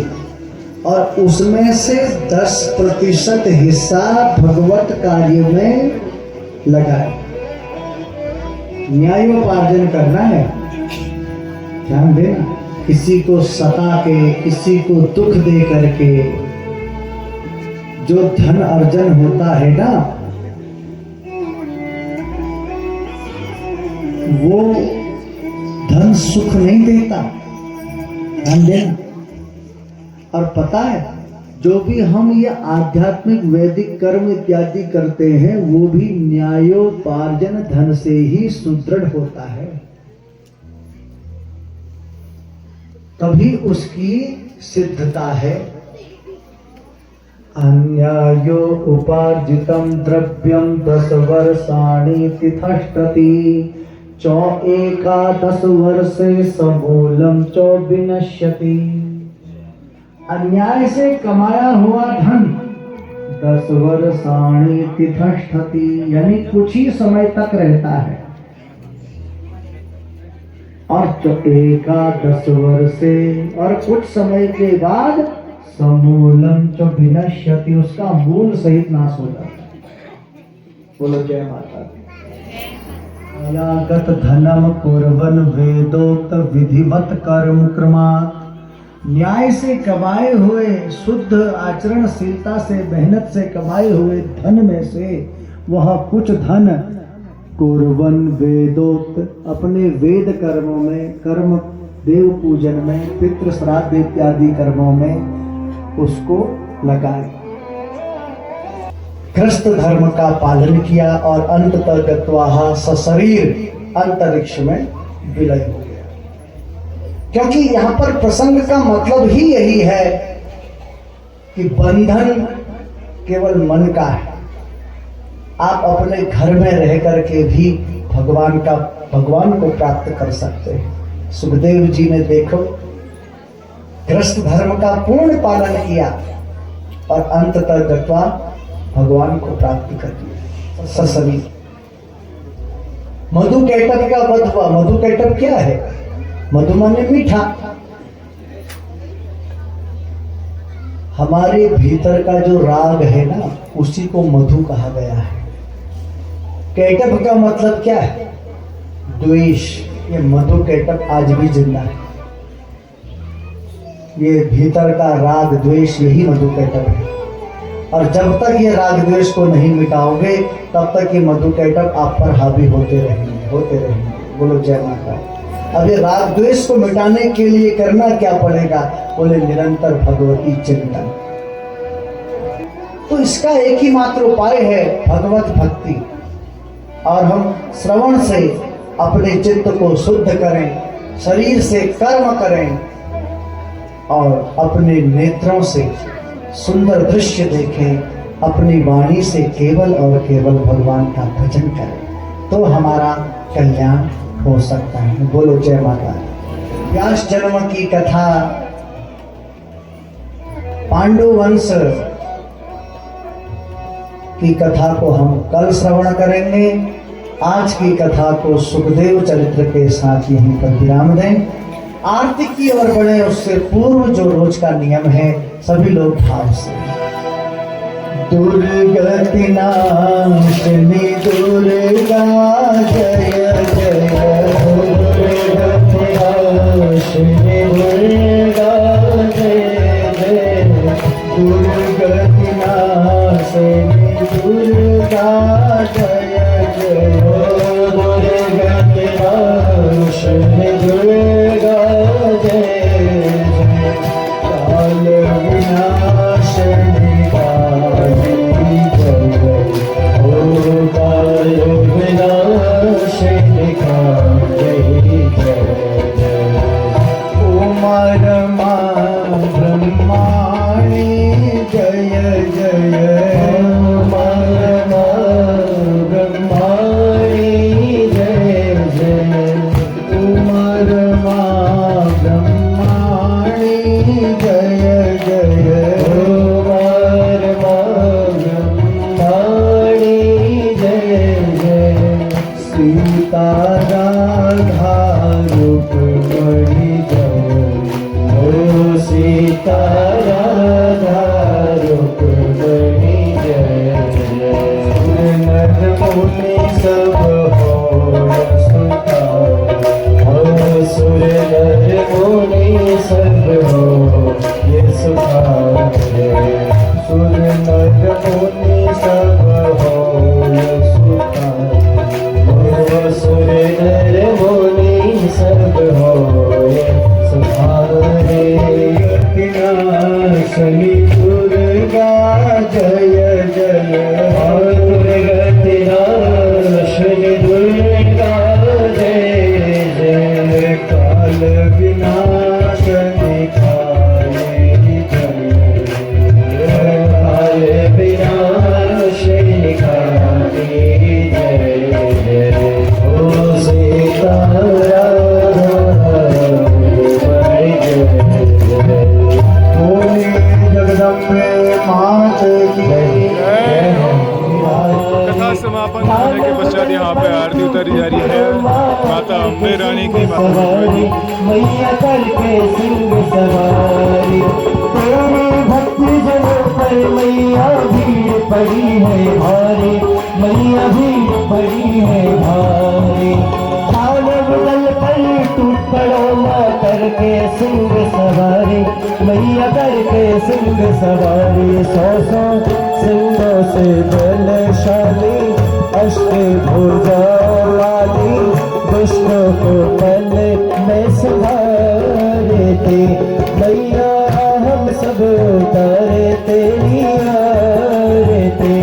और उसमें से 10% हिस्सा भगवत कार्य में लगाए। न्यायोपार्जन करना है, ध्यान देना। किसी को सता के, किसी को दुख दे करके जो धन अर्जन होता है ना, वो धन सुख नहीं देता, ध्यान देना। और पता है, जो भी हम ये आध्यात्मिक वैदिक कर्म इत्यादि करते हैं वो भी न्यायोपार्जन धन से ही सुदृढ़ होता है, तभी उसकी सिद्धता है। अन्यायो उपार्जितम द्रव्यम 10 वर्षाणि तिष्ठति, 11 वर्षे समूलम च विनश्यति। अन्याय से कमाया हुआ धन 10 वर्षाणि तिष्ठति, यानी कुछ ही समय तक रहता है। और जो 11 वर्षे, और कुछ समय के बाद समूलम च विनश्यति, उसका मूल सहित नाश हो जाता है। बोलो जय माता दी। यागत धनम कुर्वन वेदोक्त विधिवत कर्म क्रमात्, न्याय से कमाए हुए, शुद्ध आचरणशीलता से, मेहनत से कमाए हुए धन में से वह कुछ धन कुर्वन वेदोक्त, अपने वेद कर्मों में, कर्म देव पूजन में, पितृ श्राद्ध इत्यादि कर्मों में उसको लगाए। क्रस्त धर्म का पालन किया और अंततः गत्वा सशरीर अंतरिक्ष में विलय हो गया। क्योंकि यहाँ पर प्रसंग का मतलब ही यही है कि बंधन केवल मन का है। आप अपने घर में रह करके भी भगवान को प्राप्त कर सकते हैं। सुखदेव जी ने देखो, क्रस्त धर्म का पूर्ण पालन किया और अंततः गत्वा भगवान को प्राप्त कर लिया सशरीर। मधु कैटभ का वध हुआ। मधु कैटभ क्या है? मधु माने मीठा। हमारे भीतर का जो राग है ना, उसी को मधु कहा गया है। कैटभ का मतलब क्या है? द्वेष। ये मधु कैटभ आज भी जिंदा है। ये भीतर का राग द्वेष, यही मधु कैटभ है। और जब तक ये राग द्वेष को नहीं मिटाओगे, तब तक ये मधु कैटभ आप पर हावी होते रहेंगे। बोलो जय माता। अब ये राग द्वेष को मिटाने के लिए करना क्या पड़ेगा? बोले निरंतर भगवती चिंतन। तो इसका एक ही मात्र उपाय है, भगवत भक्ति। और हम श्रवण से अपने चित्त को शुद्ध करें, शरीर से कर्म करें और अपने नेत्रों से सुंदर दृश्य देखें, अपनी वाणी से केवल और केवल भगवान का भजन करें, तो हमारा कल्याण हो सकता है। बोलो जय माता। व्यास जन्म की कथा, पांडु वंश की कथा को हम कल श्रवण करेंगे। आज की कथा को सुखदेव चरित्र के साथ यहीं पर विराम दें। आरती की ओर बढ़े उससे पूर्व जो रोज का नियम है, सभी लोग भाव से दुर्गति नाशिनी दुर्गा जय जय, दुर्गति नाशिनी दुर्गा जय जय, दुर्गति नाशिनी दुर्गा जय जय, दुर्गति नाशिनी दुर्गा सीता जय हो। कथा समापन होने के पश्चात यहाँ पे आरती उतारी जा रही है माता अम्बे रानी की। मैया करके सिंह सवारी, तेरे भक्ति जनों पर मैया भीड़ पड़ी है भारी, मैया भीड़ पड़ी है भारी। हाल बदल कर टूट पड़ो माँ करके सिंह सवारी, मैया करके सिंह सवारी। सौ सिंहों से बलशाली अष्टभुजा वाली, दुष्टों को पल में संहारे थे मैया, हम सब उतारे तेरी आरती।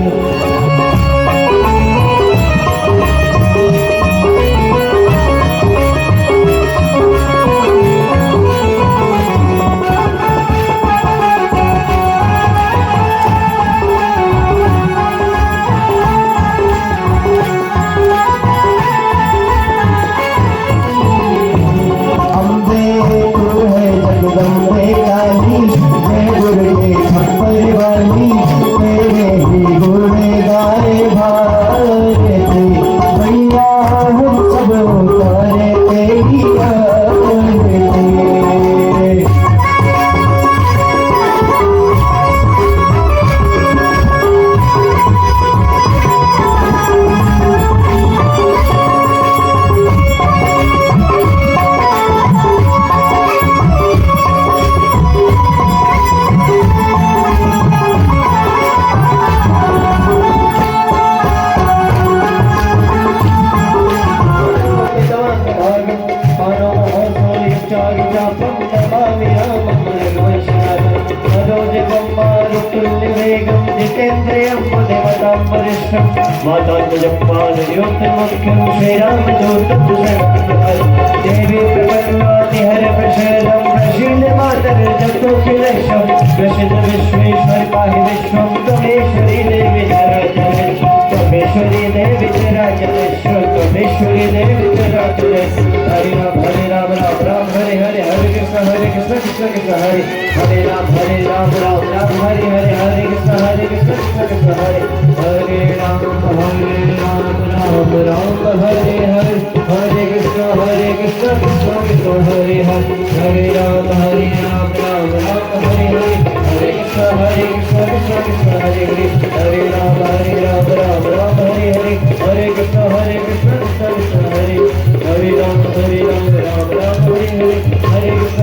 मातान्यजपालयोत्तमख्यं श्रीरामदूतं देवी प्रपन्नाति हरप्रशरं प्रशीलमातर्जगतोऽखिलेशं प्रसिद्ध विश्वेश्वर पाहि विश्वं त्वमेश्वरी देवी जराजनेश्वर, त्वमेश्वरी देवी जराजनेश्वर, त्वमेश्वरी देवी जराजनेश्वर। हरे राम राम राम हरे हरे, हरे कृष्ण कृष्ण कृष्ण हरे, हरे राम राम राम हरे हरे, हरे कृष्ण कृष्ण कृष्ण हरे, हरे राम राम हरे हरे, हरे कृष्ण कृष्ण कृष्ण हरे हरे, हरे राम राम हरे हरे, हरे कृष्ण कृष्ण कृष्ण हरे हरे, हरे राम राम हरे हरे, हरे कृष्ण कृष्ण कृष्ण हरे, हरे राम हरे हरे, हरे कृष्ण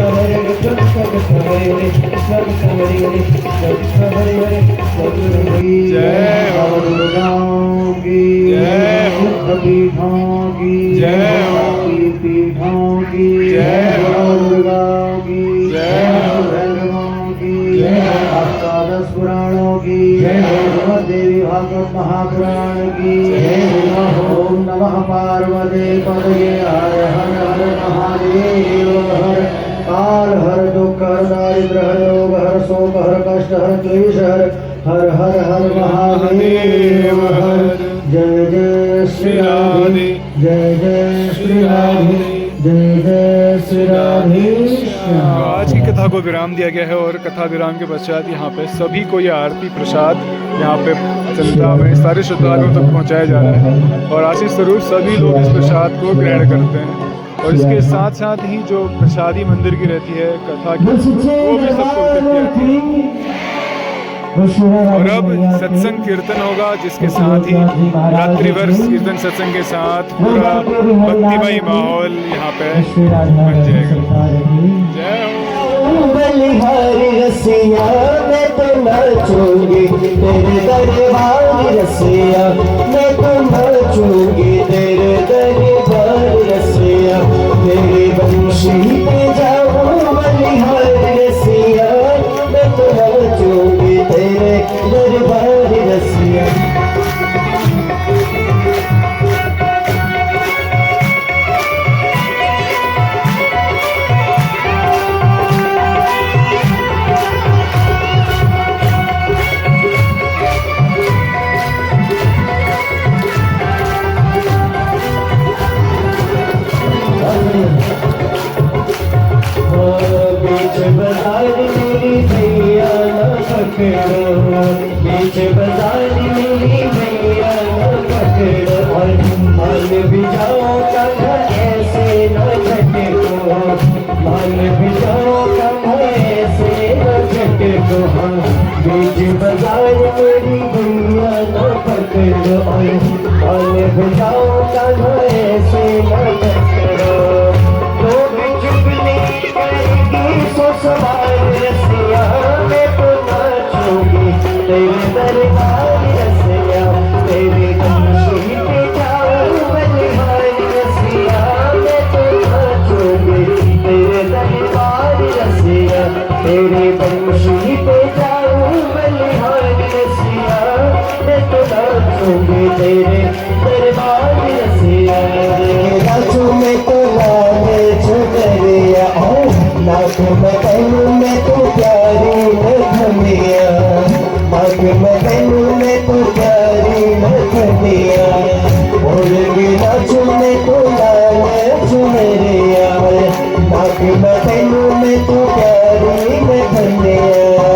कृष्ण कृष्ण हरे हरे, कृष्ण कृष्ण हरे हरे, कृष्ण हरे हरे। जय हो। जय हो। पीठों की जय हो। पीठों की जय हो। की जय हो। वैष्णवों की जय हो। अष्टादश पुराणों की जय हो। देवी भागवत महापुराण की जय हो। ओम नमः पार्वती पदये, हर हर हर महादेव हर, काल हर दुख हर दारिद्र हर रोग हर शोक हर कष्ट हर क्लेश हर, हर हर हर महादेव हर। जय जय श्री राधे, जय जय श्री राधे, जय जय श्री राधे श्याम। आज की कथा को विराम दिया गया है और कथा विराम के पश्चात यहाँ पे सभी को ये आरती प्रसाद यहाँ पे जनता में सारे श्रद्धालुओं तक पहुँचाया जा रहा है और आशीष स्वरूप सभी लोग इस प्रसाद को ग्रहण करते हैं। और इसके साथ साथ ही जो प्रसादी मंदिर की रहती है कथा की, वो भी सबको वितरित किया जाता है। और अब सत्संग कीर्तन होगा, जिसके साथ ही रात्रिभर कीर्तन सत्संग के साथ पूरा भक्तिमय माहौल यहाँ पे बन जाएगा। जय हो। बलिहारी रसिया मैं तो नाचूंगी, तेरे दरबार रसिया मैं तो नाचूंगी, तेरे दरबार रसिया, तेरी बंशी पे जाऊं बलिहारी रसिया मैं तो नाचूंगी, तेरे दरबार रसिया। बाजार मेरी भैया न पकड़ो और मान भी जाओ कहाँ ऐसे न झटको, मान भी जाओ कहाँ ऐसे न झटको। हाँ बीच बाजार मेरी भैया न पकड़ो और मान भी जाओ कहाँ ऐसे न झटको। लोग चुगली करेगी सो सवार रसिया में तो नाचूंगी तेरे दरबार रसिया, तेरे बंशी पे जाऊं बलिहार रसिया मैं तो नाचूंगी तेरे दरबार रसिया, तेरे बंशी पे जाऊं बलिहार रसिया मैं तो नाचूंगी तेरे दरबार रसिया। नाचूं मैं तो लाने छुटरिया नाक में पहनूं मैं तो प्यारी नथनिया, नाक में पहनूं मैं तो प्यारी नथनिया। बोलेंगे नाचूं मैं तो लाने छुटरिया नाक में पहनूं मैं तो प्यारी नथनिया।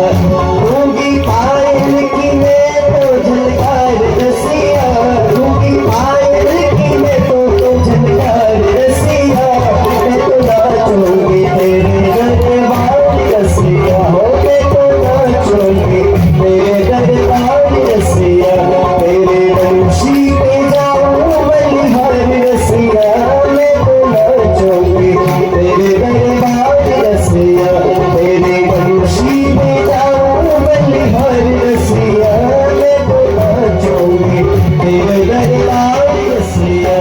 दूंगी पायल की मैं तो झलकार रसिया, दूंगी पायल की मैं तो झलकार रसिया मैं तो नाचूंगी तेरे दरबार रसिया, हो मैं तो नाचूंगी तेरे दरबार रसिया, तेरे बंशी पे जाऊं बलिहार रसिया मैं तो नाचूंगी तेरे दरबार रसिया, तेरे बंशी पे जाऊं बलिहार रसिया मैं तो नाचूंगी तेरे दरबार रसिया।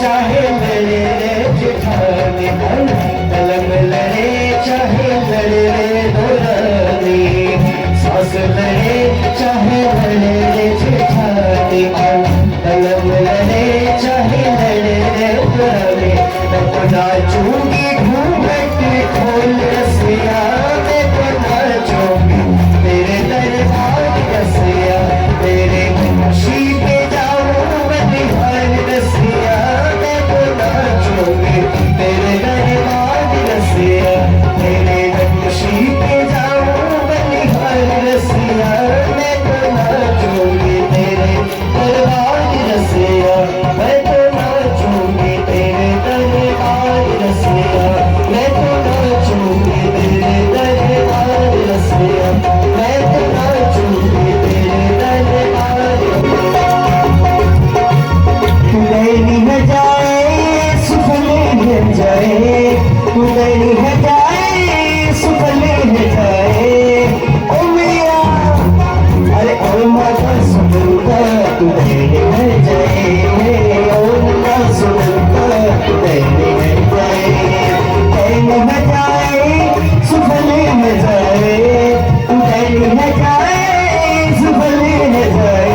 चाहे लड़े रे जेठानी कलम लड़े चाहे लड़े रे दुरानी, सास लड़े चाहे लड़े रे जेठानी कलम लड़े चाहे लड़े रे दुरानी। मैं नाचूंगी घूंघट खोल रसिया मैं तो नाचूंगी तेरे दरबार रसिया, तेरे खुशी पे जाऊं बलिहार रसिया मैं तो नाचूंगी तेरे दरबार रसिया, तेरे खुशी पे जाऊं बलिहार रसिया मैं तो नाचूंगी तेरे दरबार रसिया, मैं तो नाचूंगी तेरे दरबार रसिया, मैं तो नाचूंगी तेरे दरबार रसिया, मैं तो नाचूंगी तेरे दरबार। नैनी है जाए सुफले है जाए, तू नैनी है जाए सुफले है जाए ओ मैया, अरे ओ माता सुनता तू नैनी है जाए, ओ माता सुनता तू नैनी है जाए, नैनी है जाए सुफले है जाए, तू नैनी है जाए सुफले है जाए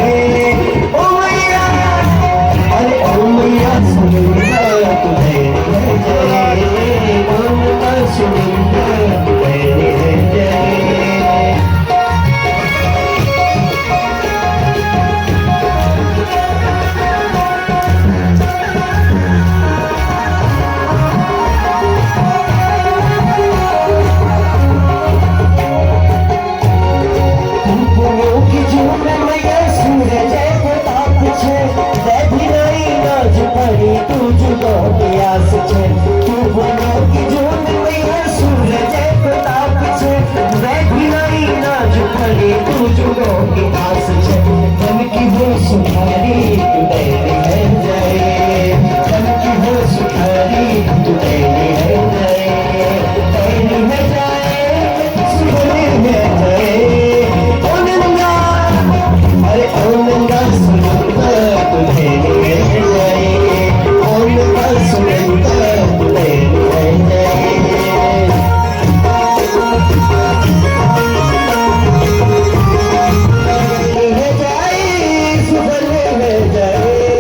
ओ मैया, अरे ओ मैया सुनता तू नैनी है जाए, ओ माता सुनता तू नैनी है जाए। फूलों की झूम मैया सूरज प्रताप छे, बैठी रही नाच पड़ी तू जुगो के आस छे। फूलों की झूम मैया सूरज प्रताप छे, बैठी रही नाच पड़ी तू जुगो के आस छे। मन की हो सुखारी तू नैनी है जाए, मन की हो सुखारी तू नैनी है जाए, नैनी है जाए सुखनी है जाए ओ नंगा, अरे ओ नंगा सुनता तू नैनी है जाए, ओ नंगा सुनता तू नैनी है जाए। है जाए सुफले है जाए,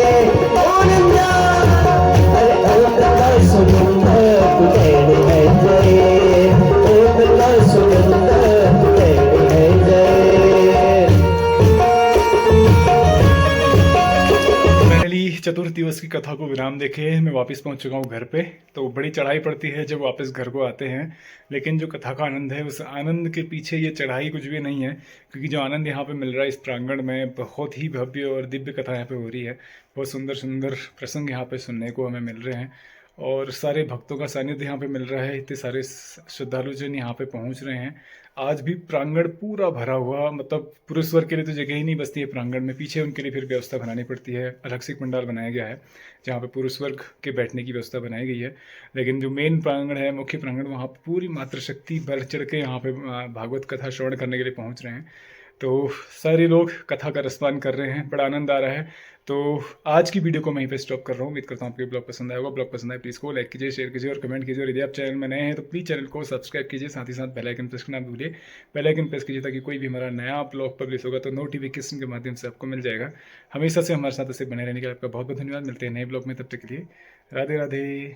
चतुर्थ दिवस की कथा को विराम देके मैं वापस पहुंच चुका हूं घर पे। तो बड़ी चढ़ाई पड़ती है जब वापस घर को आते हैं, लेकिन जो कथा का आनंद है उस आनंद के पीछे ये चढ़ाई कुछ भी नहीं है, क्योंकि जो आनंद यहाँ पे मिल रहा है इस प्रांगण में, बहुत ही भव्य और दिव्य कथा यहाँ पे हो रही है। बहुत सुंदर सुंदर प्रसंग यहाँ पे सुनने को हमें मिल रहे हैं और सारे भक्तों का सानिध्य यहाँ पे मिल रहा है। इतने सारे श्रद्धालु जन यहाँ पे पहुँच रहे हैं। आज भी प्रांगण पूरा भरा हुआ, मतलब पुरुष वर्ग के लिए तो जगह ही नहीं बचती है प्रांगण में, पीछे उनके लिए फिर व्यवस्था बनानी पड़ती है। अलग से एक पंडाल बनाया गया है जहाँ पे पुरुष वर्ग के बैठने की व्यवस्था बनाई गई है, लेकिन जो मेन प्रांगण है, मुख्य प्रांगण, वहाँ पूरी मातृशक्ति बढ़ चढ़ के यहाँ पे भागवत कथा श्रवण करने के लिए पहुँच रहे हैं। तो सारे लोग कथा का रसपान कर रहे हैं, बड़ा आनंद आ रहा है। तो आज की वीडियो को मैं यहीं पे स्टॉप कर रहा हूँ। उम्मीद करता हूँ आपको ब्लॉग पसंद आएगा। ब्लॉग पसंद आए प्लीज़ को लाइक कीजिए, शेयर कीजिए और कमेंट कीजिए। और यदि आप चैनल में नए हैं तो प्लीज़ चैनल को सब्सक्राइब कीजिए, साथ ही साथ बेल आइकन प्रेस करना ना भूलिए। बेल आइकन प्रेस कीजिए ताकि कोई भी हमारा नया ब्लॉग पब्लिश होगा तो नोटिफिकेशन के माध्यम से आपको मिल जाएगा। हमेशा से हमारे साथ ऐसे बने रहने के लिए आपका बहुत बहुत धन्यवाद। मिलते हैं नए ब्लॉग में, तब तक के लिए राधे राधे।